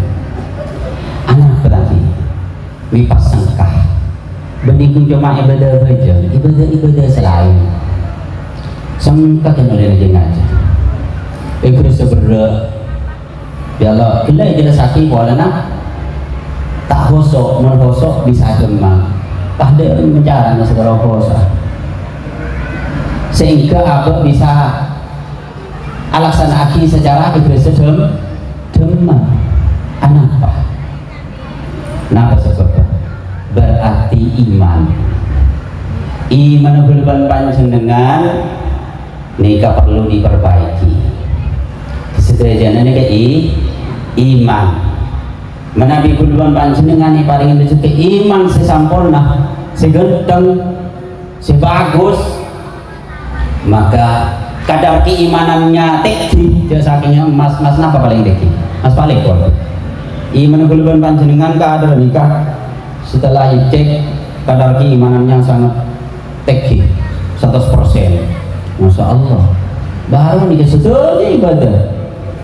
A: Anak berarti wipas sengkah benikung cuma ibadah wajib, ibadah selain sengkah yang oleh aja. Ikut seberat ya Allah, kita jelas sakit boleh nak tak hosok, menhosok bisa demam. Pada mencara segala hosok. Sehingga abah bisa alasanaki secara agresif demam. Kenapa? Kenapa sebabnya? Berarti iman. Iman berban panjenengan nikah perlu diperbaiki. Sederhana nih iman. Menabi kuluban panjenengan ni paling rezeki iman sesampurna, segenteng, sebagus, maka kadar keimanannya tinggi. Dia sakingnya mas napa paling tinggi? Mas paling kuat. Iman kuluban panjenengan kadar nikah setelah dicek kadar keimanannya sangat tinggi, 100%. Masya Allah. Baru nikah setelah ibadah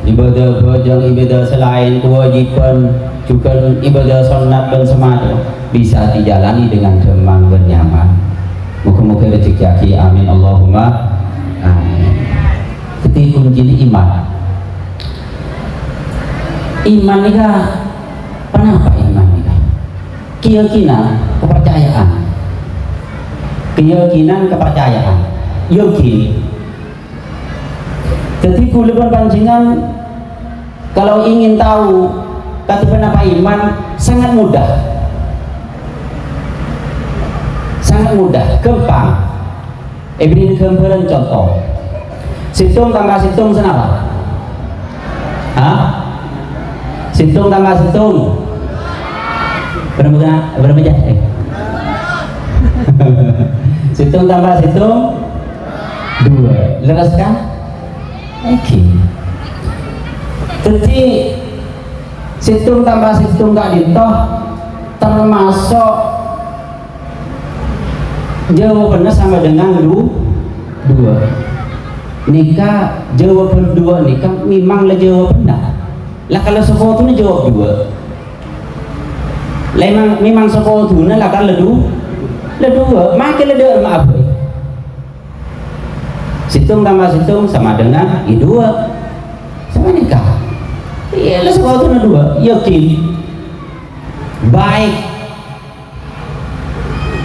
A: bajang, ibadah selain kewajiban juga ibadah sunat dan semacam bisa dijalani dengan tenang dan nyaman. Moga-moga rezeki aki, amin Allahumma amin. Ketika kunci iman ini kah? Kenapa iman ini kah? Keyakinan kepercayaan yakin. Jadi kuluban panjenengan kalau ingin tahu kata apa iman sangat mudah, gampang. Beri gambaran contoh. Situng tambah situng senapa? Situng tambah situng berapa aja? Situng tambah situng 2. Leras kan? Oke. Jadi situng tambah situng gak ditoh termasuk jawabannya sama dengan 2. Nikah jawaban 2 nikah memanglah jawabannya. Lah kalau sesuatu jawab 2. Memang sesuatu lah kalau 2 makin ada maaf. Situng tambah situng sama dengan I2 sama nikah. Iya lah sesuatu 2 yakin baik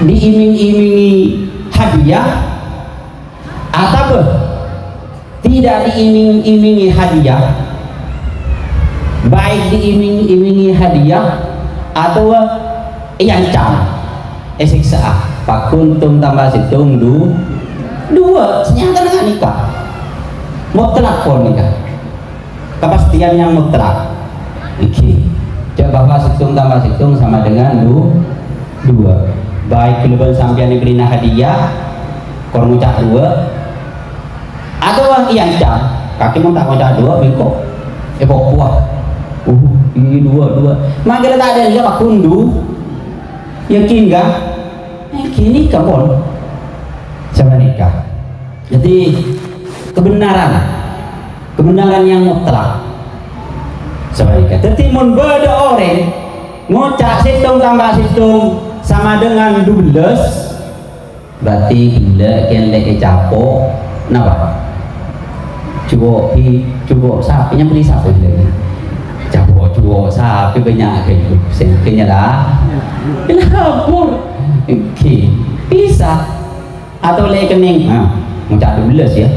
A: diiming-imingi hadiah atau tidak diiming-imingi hadiah, baik diiming-imingi hadiah atau iancam siksa. Pakuntum tambah situng dua senyata dengan nikah mutlak pun nikah, kepastian yang mutlak. Coba bahwa situng tambah situng sama dengan dua, baik kelebihan sampian diberi hadiah korang ucap dua atau iancam kaki mau tak ucap dua bengkok puah ini dua maka tak ada dia pakundu yakin gak? Yakin nikah pun sama nikah. Jadi kebenaran yang mutlak sama nikah. Jadi mun beda orang ngucap situng tambah situng sama dengan 12 berarti gila kene capo napa cubo sapinya beli sapi lagi cubo sapi banyak kayak sengkenya lah kenapa bisa atau rekening ngucap 12 ya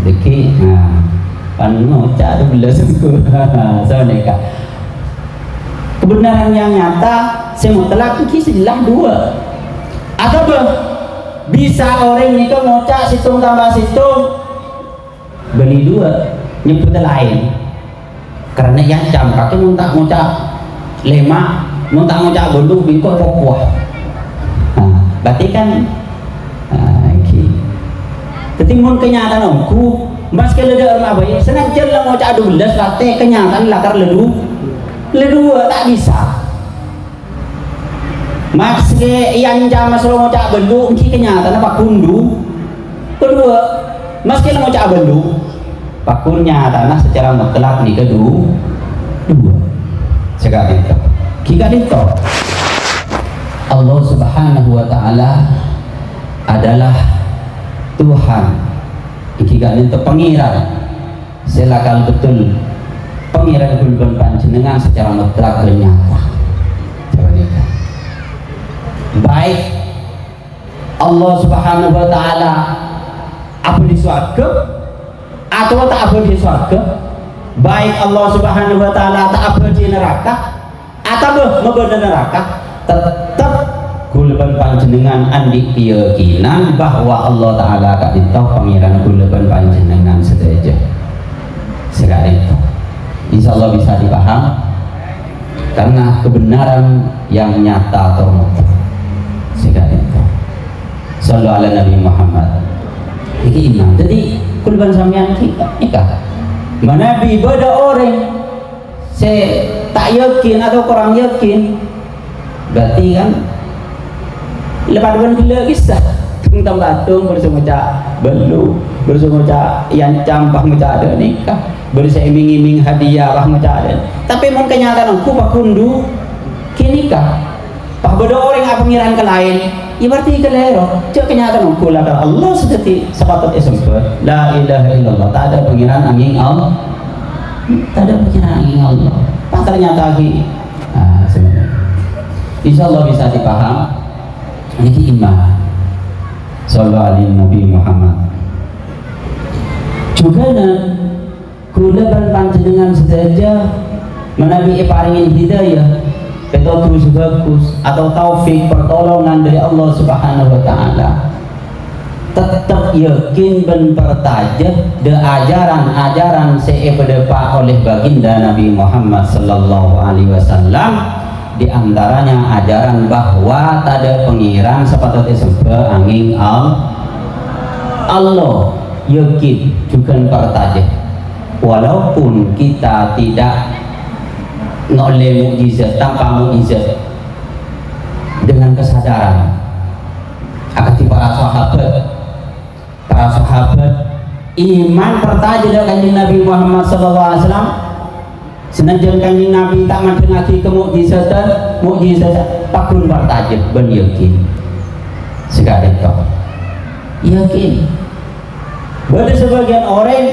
A: deki pan ngucap 12 so nikah. Kebenaran yang nyata semutlak kisilah dua atau bisa orang nikah ngucap situng tambah situng beli dua nyebut lain karena yang jam kaki muntah ngucap lema muntah ngucap bulu bingkok pokuah berarti kan ketimun kenyataan omku mas kalau ada orang baik senang jalan ngucap 12 berarti kenyataan lakar ledu tak bisa mas yang jam mas lo ngucap bulu mungkin kenyataan apa kundu kedua mas kalau ngucap bulu pakunnya tanah secara mutlak nih kedua sekali itu Allah Subhanahu wa ta'ala adalah Tuhan jika itu pengiran silakan betul pengiran kulban panjenengan secara mutlak dan nyata. Baik Allah Subhanahu wa ta'ala apa di surga atau tak apa di surga, baik Allah Subhanahu wa ta'ala tak apa di neraka atau membenar neraka, tetap gulban panjenengan andi keyakinan bahwa Allah Ta'ala kak ditau pangeran gulban panjenengan sedaja sekali itu insya Allah bisa dipaham karena kebenaran yang nyata atau mutlak sekali itu. Sallallahu ala Nabi Muhammad ini iman. Jadi kulban sampean nikah Nabi beda orang saya tak yakin atau kurang yakin berarti kan lepas depan gila kisah tentang batung bersama cak belu bersama cak yang campah macam ada nikah bersama iming-iming hadiah bah macam ada tapi mau kenyataan aku pakundu kini nikah pak beda orang apa pengiran ke lain ya berarti ke lero cak kenyataan aku lah Allah sejati sepatut esempur la ilaha illallah tak ada pengiran angin Allah tak ada pengiran angin Allah pak ternyata lagi sebenarnya insyaallah bisa dipaham ini iman. Sallallahu alaihi Nabi Muhammad juga kulaban panjenengan saja menabi paringin hidayah terus bagus atau taufik pertolongan dari Allah Subhanahu wa ta'ala tetap yakin dan pertajah de ajaran-ajaran seepedepa oleh baginda Nabi Muhammad sallallahu alaihi wasallam di antaranya ajaran bahwa tak ada pengiran sepatutnya sebab angin Allah yakin juga pertajah walaupun kita tidak ngoleh mukjizat tanpa mukjizat dengan kesadaran akati para sahabat iman pertajah dengan kanjeng Nabi Muhammad SAW senajan kanjeng Nabi tak mendengarkan kemukjizatan pakun pertajah ben yakin sekali itu yakin ada sebagian orang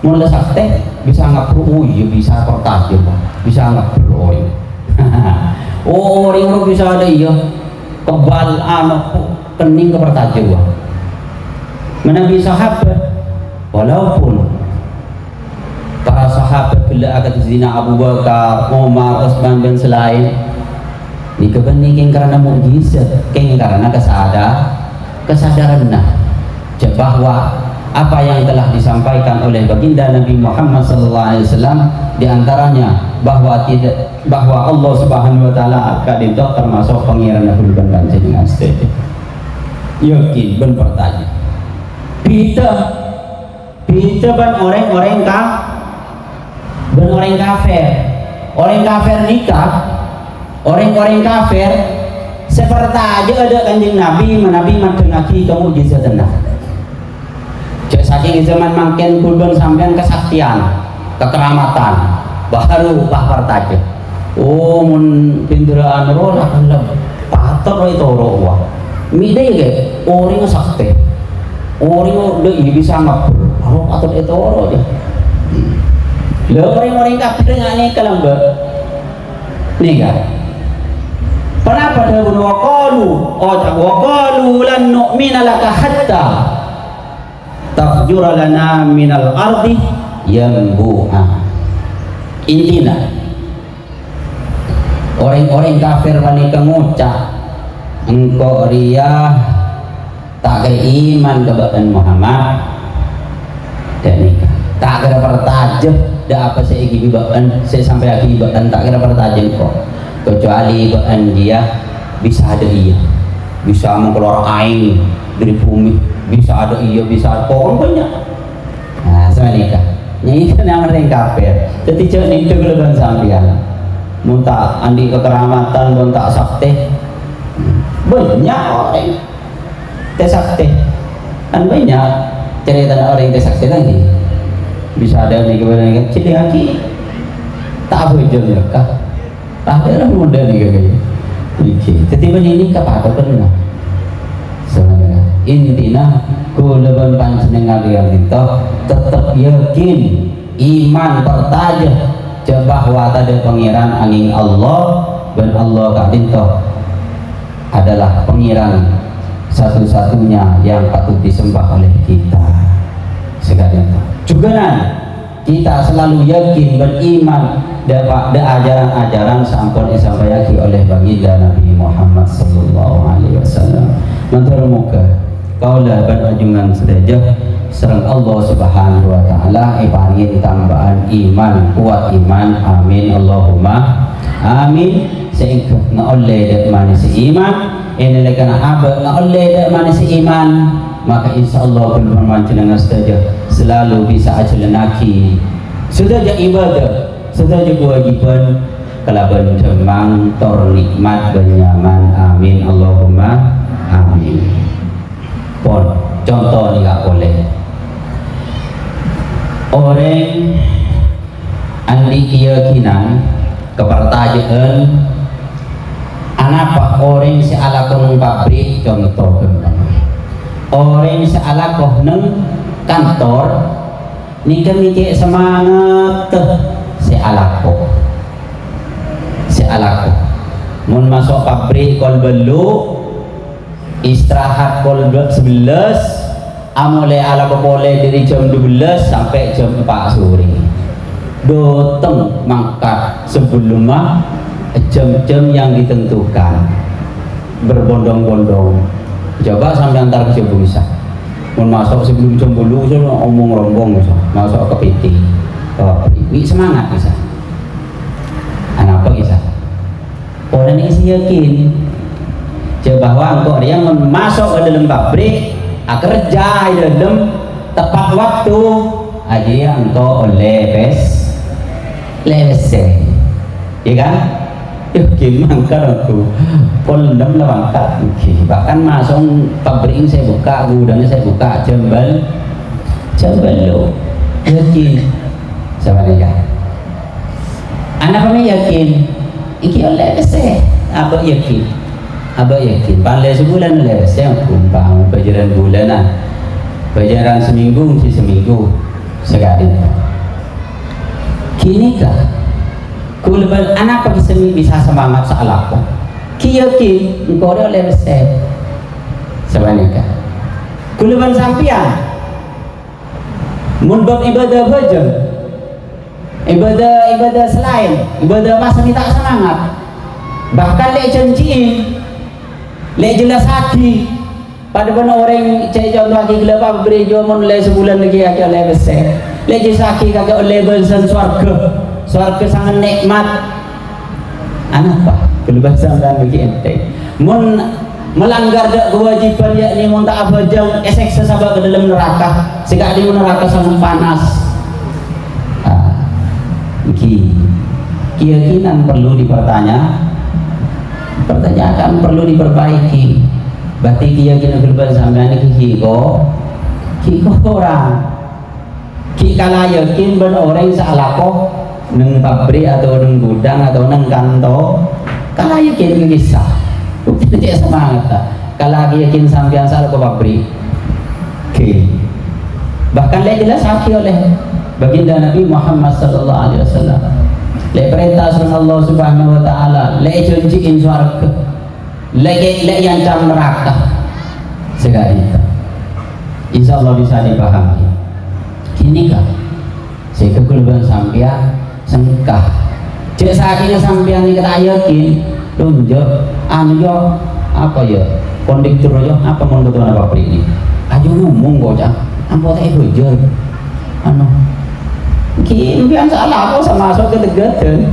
A: mulai sakit bisa ngapur iya bisa pertajah bisa ngapur orang orang bisa ada iya kebal anak kening kepertajauan menabi sahabat walaupun para sahabat bila akan zina Abu Bakar, Umar, Utsman dan selain ini kebening karena mukjizat karena kesadaran bahwa apa yang telah disampaikan oleh baginda Nabi Muhammad SAW diantaranya bahwa Allah Subhanahu Wa Taala akan itu termasuk pengiran Nabul Ban dengan setuju yakin ben bertanya kita ban orang-orang orang kafir nikah orang-orang kafir seperti aja ada kanjeng Nabi mendengarkan mukjizat tenang cek saking zaman makin kulban sampean kesaktian kekeramatan baru bahar taja mun pinderaan roh lah pator itu roh mide ge orang sakti orang deui bisa ngapur roh pator itu roh aja lha orang-orang kafir ngane kalamba nih kan kenapa dia waqalu lan nu'mina laka hatta tafjura lana minal ardi yanbu'a. Intinya orang-orang kafir wanita ngucap engkau riyah tak ke iman kebakan Muhammad dan nikah tak kira pertajam dah apa saya ibakan saya sampai akibatkan tak kira pertajam kok kecuali ibakan dia bisa ada iya bisa mengeluarkan air dari bumi bisa ada iya bisa pohon banyak nah sama nikah ini kan yang orang kafir jadi jangan itu kelebihan sampian muntah andi kekeramatan muntah sakti banyak orang sakti kan banyak cerita orang yang sakti lagi bisa ada nih kebenaran cili lagi tak bujur ya kah ada orang muda nih kayaknya jadi ini kepada pernah sebenarnya intinya kuleban panjenengan yang itu tetap yakin iman pertajah bahwa ada pengiran angin Allah dan Allah kadinto adalah pengiran satu-satunya yang patut disembah oleh kita sekalian juga kita selalu yakin beriman dapat ajaran-ajaran sampun disampaikan oleh baginda Nabi Muhammad sallallahu alaihi wasallam. Matur muga kaula ban ajungan sedaya sareng Allah Subhanahu wa taala paringin tambahan iman kuat iman amin Allahumma amin sehingga ngaoleh dak manis iman ini kana abad ngaoleh dak manis iman maka insyaallah bermanfaat dengan sedaya selalu bisa ajalanaki sudah ibadah sudah kewajiban kalaban demang tor nikmat benyaman amin Allahumma amin pon contoh nih gak boleh orang andi keyakinan kepertajaan anapa orang si ala koneng pabrik contoh orang si ala koneng kantor nikah mikir semangat si alako mun masuk pabrik kol belu istirahat kol 11 amule ala boleh dari jam 12 sampai jam 4 sore doteng mangkat sebelum jam-jam yang ditentukan berbondong-bondong coba sampai antar ke bisa mun masuk sebelum jam 10 omong rombong bisa masuk ke PT ini semangat bisa anak apa bisa orang ini yakin bahwa engkau dia masuk ke dalam pabrik kerja di dalam tepat waktu aja engkau leves ya kan yakin mangkar aku pol 6 langkah bahkan masuk pabrik saya buka gudangnya saya buka jambal lo yakin sama dia anak kami yakin iki oleh besar abah yakin pandai sebulan oleh saya kumpang bajaran bulanan bajaran seminggu sekali kini kah kuleban anak pagi semi bisa semangat salah kok ki engkau dia oleh besar sebenarnya kuluban sampian mun bab ibadah baja ibadah selain ibadah masa ni tak semangat bahkan lek janjiin lek jelas hati pada benar orang cai contoh lagi gelap gereja mun lek sebulan lagi agak oleh besar lek jisaki kagak oleh bensan swarga sangat nikmat anak apa kuluban sampean bagi ente mun melanggar dak kewajiban yakni mun tak abajang esek sesabak ke dalam neraka sehingga di neraka sangat panas. Keyakinan perlu pertanyaan perlu diperbaiki. Berarti keyakinan keluar sampean iki kiko orang ki kala yakin ben orang salako neng pabrik atau neng gudang atau neng kantor kala yakin kisah tidak semangat kalau yakin sampean salah ke pabrik bahkan lek jelas haki oleh baginda Nabi Muhammad sallallahu alaihi wasallam lek perintah Allah subhanahu wa ta'ala lek janjiin swarga lek yang jam neraka sekali itu insyaallah bisa dipahami ini kah sehingga kuluban sampean sengkah cek saking sampean iki tak yakin tunjuk anu yo apa ya kondektur yo apa mon ketua pabrik ini aja ngomong bocah ampo tak bojol anu ki mbian salah aku sama masuk ke tegeten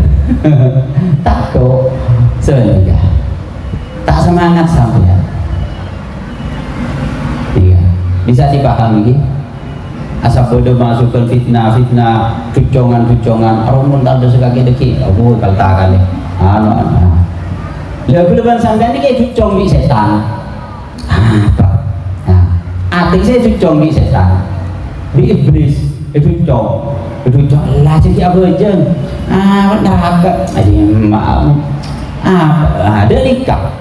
A: takut sehingga tak semangat sampean iya bisa dipahami asal bodoh masukkan fitnah cucongan orang tak ada sekali deki aku kaltakan nih anu lalu lepas sampai ini kayak cucong di setan apa atik saya cucong di setan di iblis cucong lah jadi apa aja neraka aja maaf ada nikah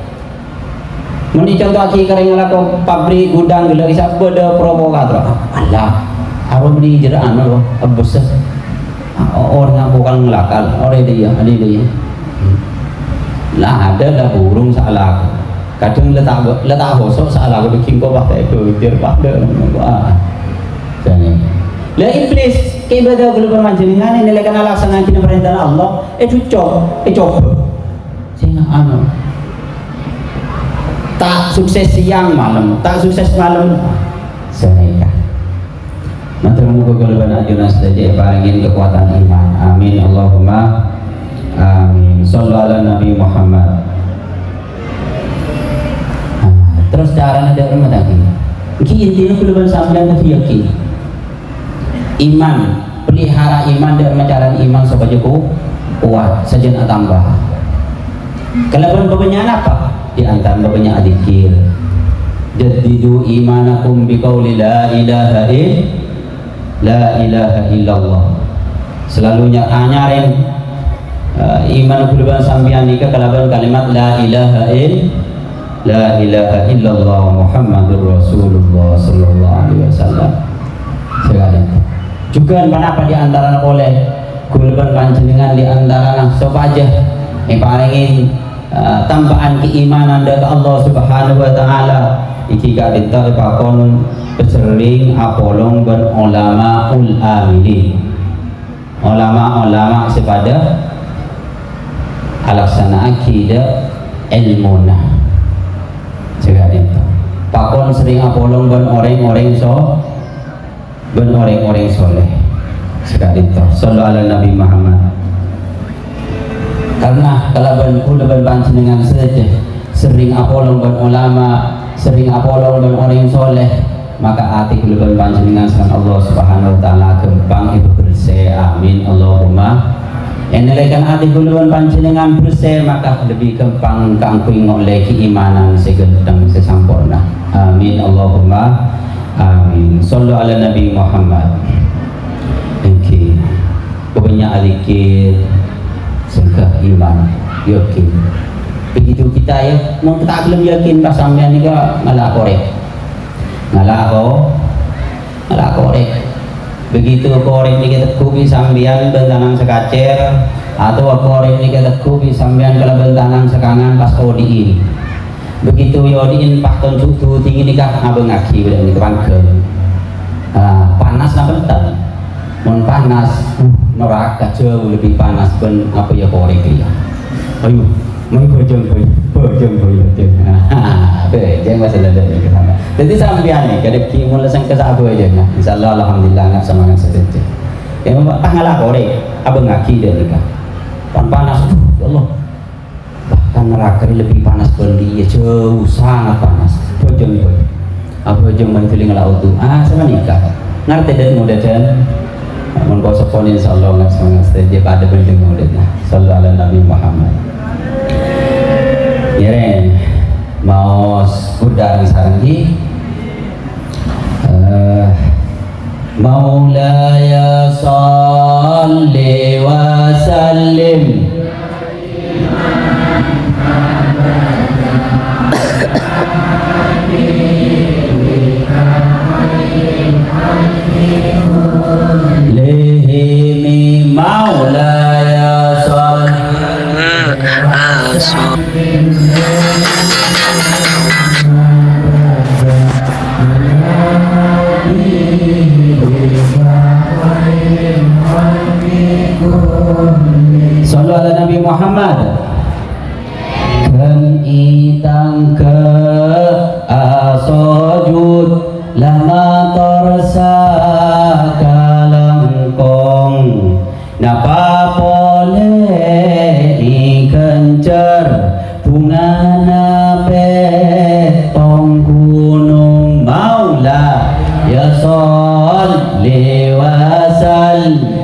A: meni contoh aki kering laku pabrik gudang gila isap beda provokator alah arum di jeraan lo abus orang yang bukan ngelakal orang dia lah ada lah burung salah kadang letak hosok salah bikin kau pakai kejar pada jadi lah iblis ibadah keluar manjenengan ini lekan laksana kini perintah Allah coba sehingga anu tak sukses siang malam tak sukses malam sehingga nanti muka keluar ajunan saja paringin kekuatan iman amin Allahumma amin sallallahu ala Nabi Muhammad. Terus caranya ada rumah tadi intinya keluar sampean itu yakin iman pelihara iman dan menjalan iman supaya kuat sejenak tambah kelaban kebanyakan apa di antara banyak zikir jaddidu imanakum biqauli la ilaha illallah selalu nyarin iman keluban sampean nikah kelaban kalimat la ilaha illallah Muhammadur Rasulullah sallallahu alaihi wasallam sekali juga kenapa di antara boleh keluban panjenengan di antara sopaja yang paling tambahan keimanan dari Allah subhanahu wa ta'ala iki kadita pakon sering apolong ben ulama ul amili ulama sepada alaksana akidah ilmunah juga itu pakon sering apolong ben orang-orang soleh sekali itu sallallahu ala Nabi Muhammad karena kalaban panjenengan saja sering apolong ben ulama sering apolong ben orang soleh maka hati kulaban panjenengan sang Allah subhanahu wa ta'ala gempang ibu bersih amin Allahumma yang nilaikan hati kulaban panjenengan bersih maka lebih gempang kangkui ngoleh keimanan segedang sesampurna amin Allahumma amin sallallahu ala Nabi Muhammad. Okay. Banyak zikir sehingga iman yakin begitu kita ya mau kita belum yakin pas sampean ni ngalah korek begitu korek ni kita kubi sampean bentangan sekacer atau korek ini kata kubi sambian kalau bentangan sekangan pas odiin begitu yodiin pakton cutu tinggi nikah abang ngaki udah ini kepangke panas lah bentar mon panas neraka jauh lebih panas ben apa ya korek ya ayo mau bojong bejeng masalah dari kita jadi sambian nih kada kimul sang kesabu aja nah insyaallah alhamdulillah nggak semangat sedenci ya pangalah korek abang ngaki deh nikah panas ya Allah bahkan neraka lebih panas bendi ya jauh sangat panas bojong mau telinga laut tuh sama nikah ngerti dan mudah dan mun kau sepon insyaallah nggak semangat saja pada berdeng mudahnya sallallahu alaihi Nabi Muhammad ya mau udah saranggi Maulaya salli wa sallim lihimi Maulaya sallu ala Nabi Muhammad kan itang ke asojud lama torsa kalangkong napa pole ikencer bunga nape tong gunung maula ya sholli wa sallim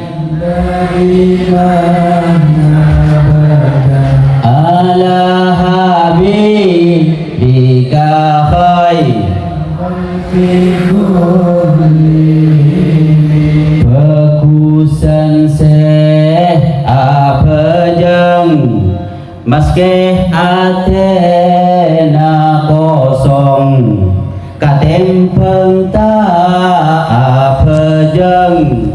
A: ala habibika bagusan seh apejeng meski atena kosong katempeng tak apejeng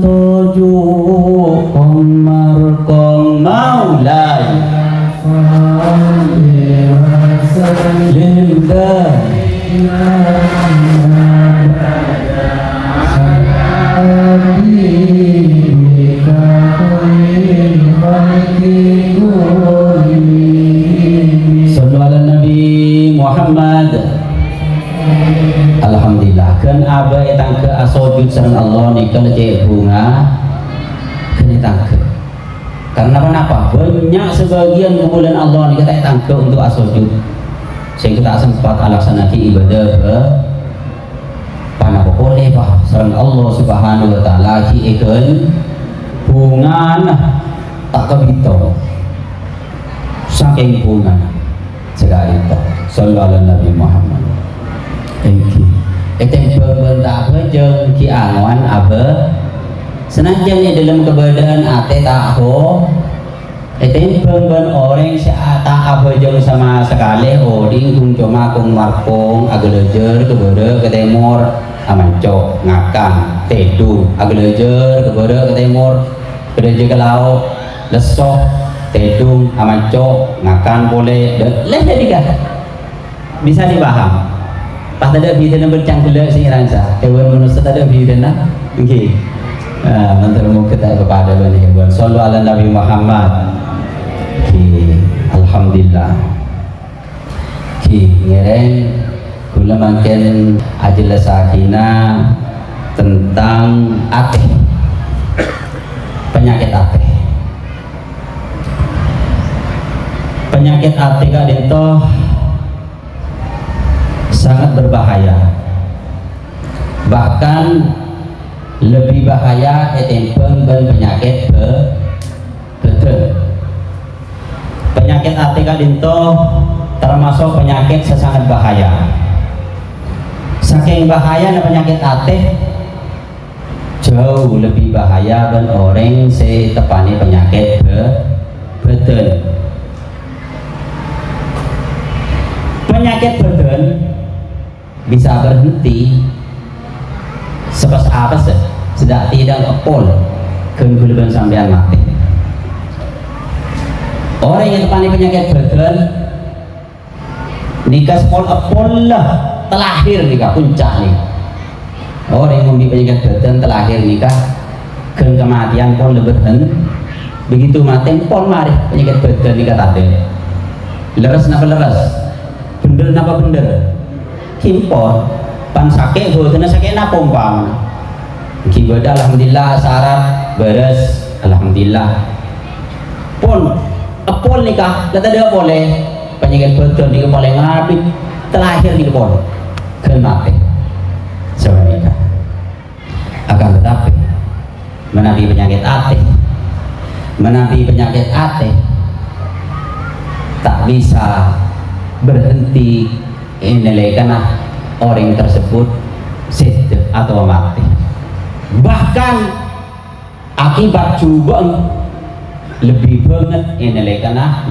A: toju kong markong maulai linda sallu ala Nabi Muhammad. Alhamdulillah kan abai tangke asojud sareng Allah nih kan cek bunga kena tangke karena kenapa banyak sebagian kumpulan Allah nih kita tangke untuk asojud sehingga kita sempat alaksanakan ibadah panah boleh pak sareng Allah subhanahu wa ta'ala ki ikan bunga tak kebito saking bunga sekali itu sallallahu alaihi Nabi Muhammad Eteng pembentak jeung ki angon abe senajan dalam keberadaan ate taho eteng pemben orang seata abe jeung sama sekali oding kung cuma kung markong agelejer kebere ke timur amancok ngakang tedu agelejer kebere ke timur kedeje ke laut lesok tedung amancok ngakan boleh leh jadi kan bisa dipaham. Pas ada bidana bercangkelak sih rasa hewan manusia ada bidana okay. Mentermu kita kepada bani hewan sallu ala Nabi Muhammad okay. Alhamdulillah okay. Ngereng kula makin ajila sakina tentang ateh penyakit ateh kak dintoh sangat berbahaya, bahkan lebih bahaya etempeng dan penyakit betul. Penyakit hati kadinto termasuk penyakit sesangat bahaya. Saking bahaya penyakit hati jauh lebih bahaya dan orang setepani penyakit betul. Penyakit betul bisa berhenti sepas apa sih? Sudah tidak kepol kemudian sampean mati. Orang yang tepani penyakit badan nikah sepol lah telahir nikah puncak nih. Orang yang memiliki penyakit badan telahir nikah gen kematian pun lebih begitu mati pun mari penyakit badan nikah tadi leres napa leres bener napa bener kimpon pan sakit boten sakit napa umpama ibadah alhamdulillah syarat beres alhamdulillah pun apol nikah kata dia boleh penyakit badan nikah boleh ngapi terlahir nikah boleh gen mati sama nikah akan tetapi menabi penyakit hati tak bisa berhenti ini karena orang tersebut sedih atau mati, bahkan akibat juga lebih banget ini karena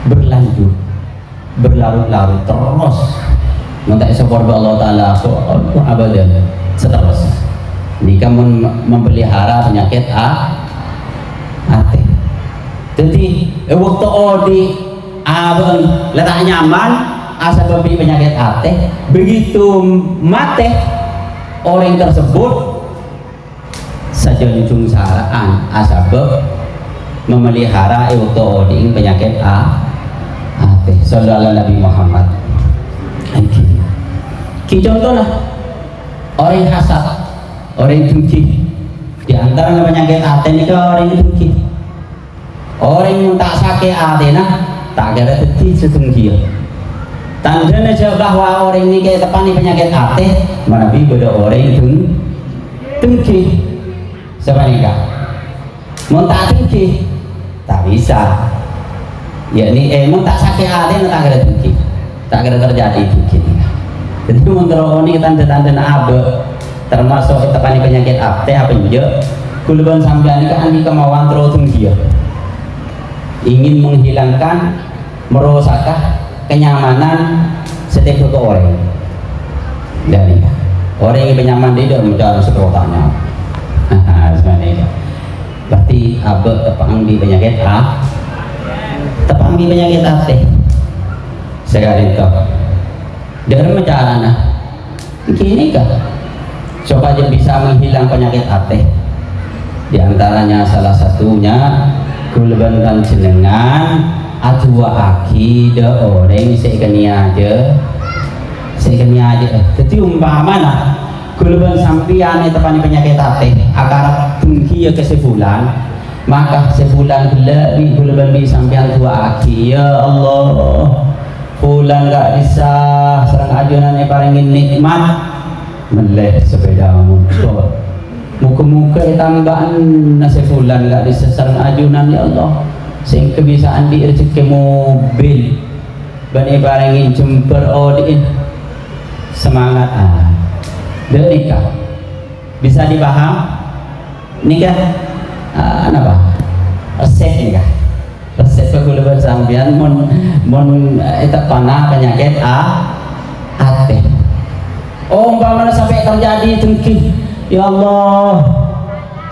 A: berlanjut berlarut-larut terus minta support Allah Ta'ala abadan seterusnya jika memelihara penyakit hati. Jadi waktu odi abang letak nyaman asal babi penyakit hati begitu mati orang tersebut saja ujung saraan asal memelihara waktu odi penyakit hati. Sallallahu Nabi Muhammad. Contohnya orang hasad, orang dengki. Di antara penyakit hati ini orang dengki. Orang yang tak sakit hati tak kira teti sedengki. Tandanya bahwa orang ini kayak tepani penyakit hati, menabi pada orang yang dengki. Sebaliknya, mau tak dengki, tak bisa. Yakni mau tak sakit hati, tak kira dengki, tak kira terjadi dengki. Jadi menurut ini tanda-tanda abe termasuk tepani penyakit hati apa juga kuluban sampean ini kan kemauan terus dia ingin menghilangkan merosakkan kenyamanan setiap orang dari orang yang penyaman dia menjalan sekotaknya sebenarnya berarti abe tepang di penyakit tepang di penyakit hati sekali itu dari macam begini kah supaya bisa menghilang penyakit hati. Di antaranya salah satunya kuluban panjenengan adua akidah orang sekeni aja jadi umpama kuluban sampian itu penyakit hati akar tinggi ya kesebulan maka sebulan lebih kuluban di sampian dua aki ya Allah bulan gak bisa serang ajunan paringin nikmat meleh sepeda motor muka-muka tambahan nasi bulan gak bisa serang ajunan ya Allah sing kebiasaan di rezeki mobil bani paringin jemper odin semangat nikah bisa dipaham nikah apa resep nikah resep keguluban sambian mon itu panah penyakit hati. Umpama sampai terjadi dengki ya Allah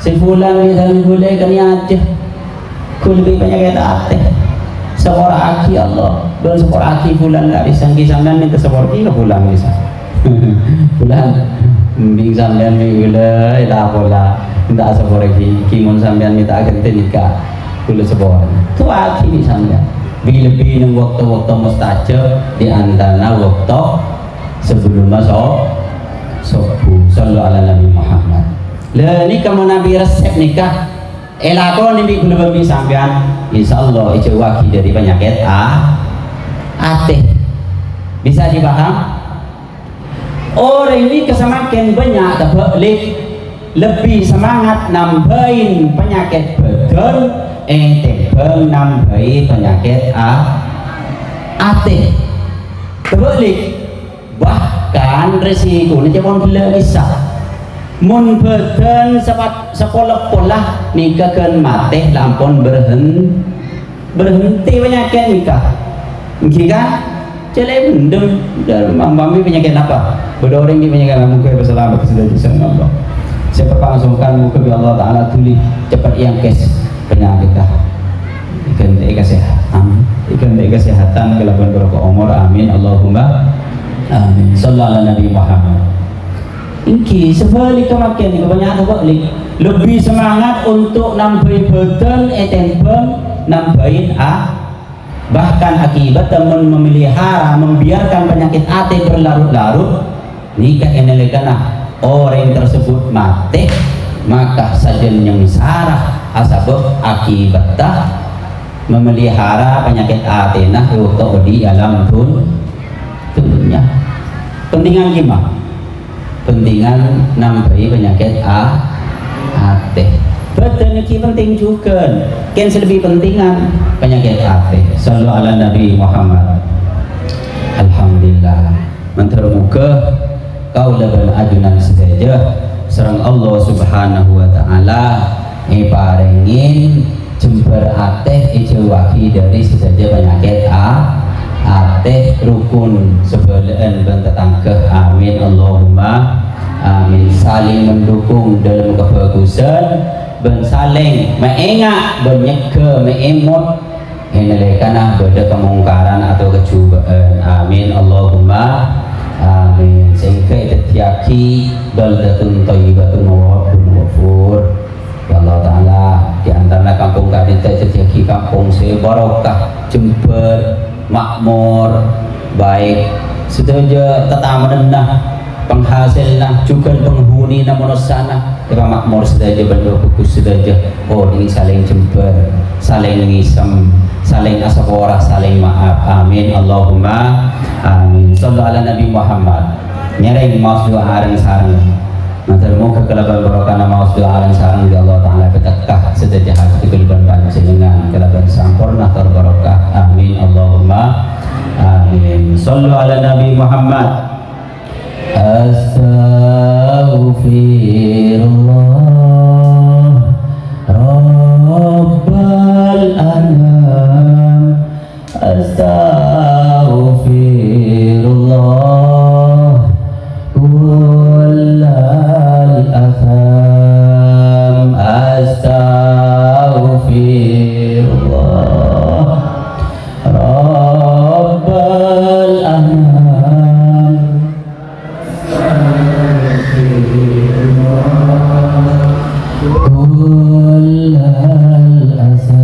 A: si fulan di dalam gulai kan aja kulbi penyakit hati seorang aki Allah dan seorang aki fulan gak bisa kisahkan itu seorang ki fulan bisa fulan bisa sampean gulai tak pola tidak seorang ki mon sampean minta ganti nikah kula sebuah itu aki sampean lebih ng waktu-waktu mustajab di antara waktu sebelum masuk subuh. Sallallahu ala Nabi Muhammad. Lah ini kamu nabi resep nikah elakon ini kula babi sampean insyaallah itu waki dari penyakit hati. Bisa dipaham? Orang ini kesemakin banyak terbalik lebih semangat nambahin penyakit badan timbang nambahi penyakit hati terbalik bahkan resikonya cuma bila bisa mun badan sekolah pola nikah kan mati lampun berhenti penyakit nikah kan celai bendem dan mami penyakit apa berdoreng di penyakit muka berselamat sudah bisa Allah saya perpangsungkan muka Allah Ta'ala tuli cepat yang kes penyakit ikan kesehatan, kelaban berapa umur, amin Allahumma amin. Sallallahu ala Nabi Muhammad. Ini sebalik kemakian kebanyakan balik lebih semangat untuk nambahin badan nambahin bahkan akibat teman memelihara membiarkan penyakit hati berlarut-larut nikah enelekana orang tersebut mati maka sajen yang sarah asabab akibat memelihara penyakit hati nah untuk di alam dunia. Pentingan gimana? Pentingan nambahi penyakit hati. Badan ini penting juga. Kan lebih pentingan penyakit hati. Sallallahu ala Nabi Muhammad. Alhamdulillah. Mentermuka kaulaban ajunan sedaja sareng Allah Subhanahu wa taala parengin jember ateh ijawaki dari sedaja penyakit ateh rukun sebelaan dan tetangga amin Allahumma amin. Saling mendukung dalam kebagusan dan saling mengingat menyegah meimut henelekana beda kemungkaran atau kecubaan amin Allahumma amin. Sehingga itu tiaki baldatun thayyibatun wa rabbun ghafur. Ya Allah Ta'ala di antara kampung kadita itu kampung sebarokah jember makmur baik setuju tetamenah penghasilna juga penghuni namun sana kita makmur sedaja bentuk bagus sedaja oh ini saling jember saling ngisem saling asapora saling maaf amin Allahumma amin. Sallallahu ala Nabi Muhammad nyereng maus doa areng sareng nanti muka kelaban barokana maus doa areng sareng ya Allah Ta'ala ketekah sedaja hati kelaban panjenengan kelaban sampurna terbarokah amin Allahumma amin. Sallallahu ala Nabi Muhammad. Astaghfirullah Rabbal anam Astaghfirullah kullal atham Astaghfirullah Rabbal anam kullal asam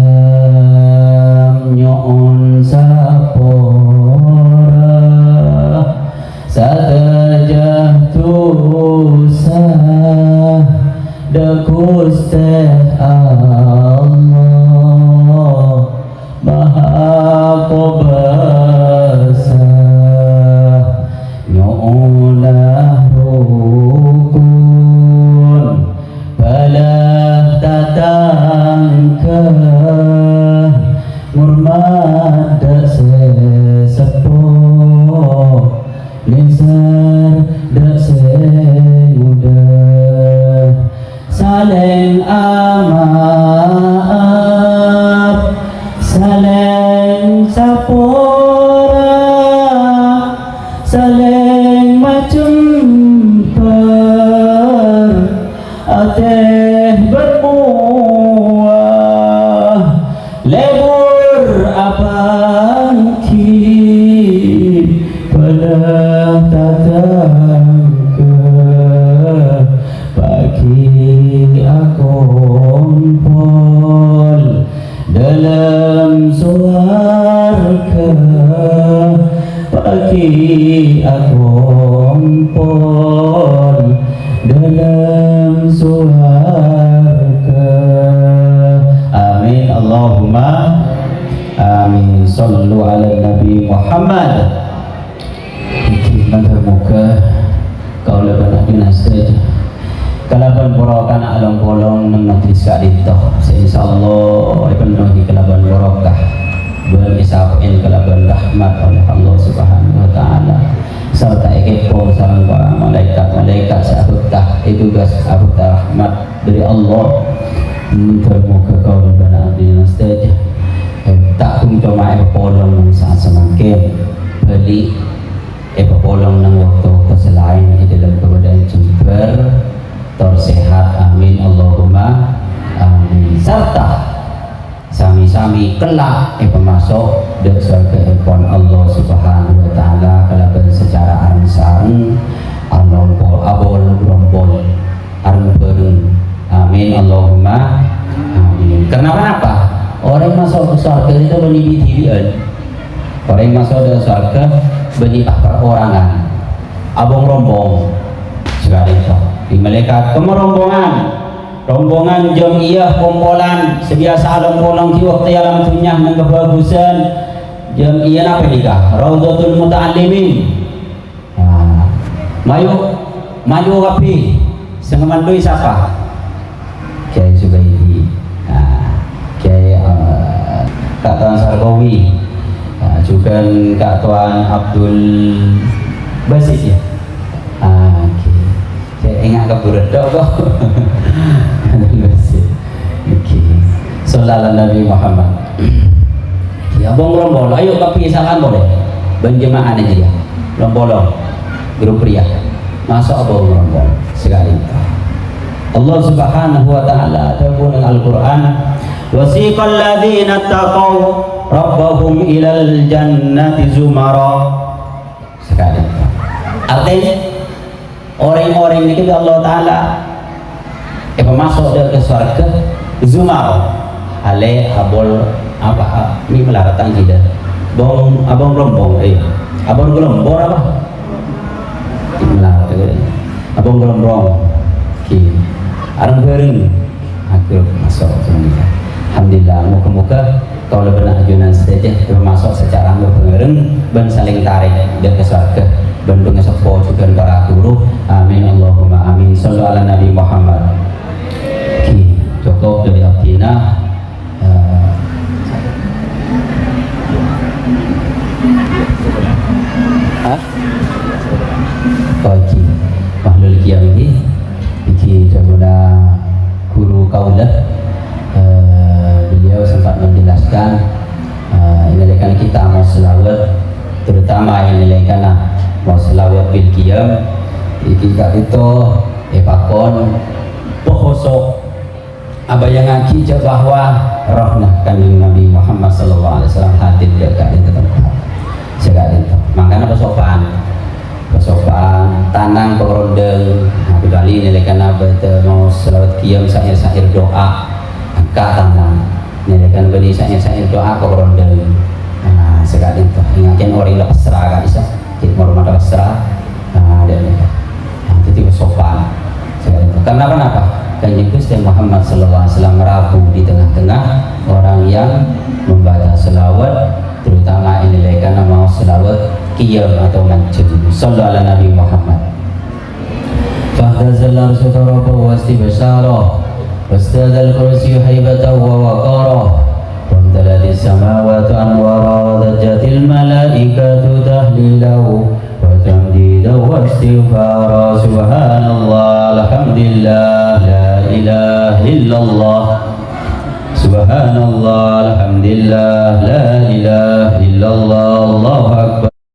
A: nyon sapora satajahtusa dakuste Allah maha kobasa nyolah rukun balah tatangka murmada sesepo lisan dak semudah saling amaaf saling sapora saling macem ateh bermuah lebur apangki pada tatangka bagi akompol dalam suarga bagi akompol dalam surga amin Allahumma amin. Sallu ala Nabi Muhammad. Iki termuka kau lebar dinasih kalaban borokan alam bolong mengatris kaditoh insyaallah penuhi kalaban borokah berisapin kalaban rahmat oleh Allah Subhanahu wa taala serta ekepo sareng para malaikat seabutah itu tugas abutah rahmat dari Allah termuka kau lebar dinasih tak kung cuma polong saat semakin beli polong ng waktu keselain di dalam keadaan jember tersehat amin Allahumma amin. Serta sami sami kelak masuk dan surga ipun Allah Subhanahu wa taala kalaban secara arang-sareng alompol abol rompol areng bareng. Amin Allahumma amin. Kenapa? Orang masuk ke surga itu berdiri-dirian. Orang masuk ke surga berdiri perorangan. Abong rombong sekali itu. Di malaikat rombongan jamiah kumpulan sebiasa alam-alam di waktu alam dunia yang kebagusan jamiah apa nikah Raudhatul Muta'allimin. Maju kapi sengemandui siapa? Kiai Zubaidi, Kiai Kak Tuan Sarkawi, juga Kak Tuan Abdul Basis ya. Saya ingat keburudak kok. Sallallahu Nabi Muhammad. Ya bong rombol, ayo kepisahan boleh. Berjemaah aja ya. Rombol, grup pria. Masuk abong rombol sekali. Allah Subhanahu wa taala dalam Al-Qur'an, wasiqal ladzina taqaw rabbahum ilal jannati zumara. Sekali. Artinya orang-orang ini Allah taala masuk ke surga zumara. Ale abol apa mi melaratan kita. Abang rombong abang gelombong apa? Melaratan. Abang gelombong. Arang bareng akhir masuk semuanya. Alhamdulillah muka-muka kalau benar ajunan saja masuk secara bareng dan saling tarik dan ke surga bandung sepo juga para guru. Amin Allahumma amin. Sallu ala Nabi Muhammad. Cukup dari Abdina. Bagi Mahlul Qiyam ini Jamuna guru kaulah beliau sempat menjelaskan ini kan kita mau selawat terutama ini kan mau selawat bil qiyam kita itu pakon pohoso apa yang ngaji bahwa rohna kanjeng Nabi Muhammad sallallahu alaihi wasallam hadir dekat di tempat sekali itu makanya sopan tanang pengrondeng kali nilai karena mau selawat qiyam syair doa angkat tanang nilai kan beli syair doa pengrondeng sekali itu ingatkan orang lepas serah kan bisa jadi hormat lepas serah dan itu sopan sekali itu karena kenapa Kanjeng Gusti Muhammad sallallahu alaihi wasallam merabu di tengah-tengah orang yang membaca selawat terutama nilai karena mau selawat qiyam atau manjum. Sallallahu ala Nabi Muhammad. Fahdazal arsy tarabahu wastibsara wastadal kursi haibatahu wa waqara wamtalatis samawati anwara wa dajjatil malaikatu tahlilahu wa tamdidahu wa istighfara subhanallah alhamdulillah la ilaha illallah subhanallah alhamdulillah la ilaha illallah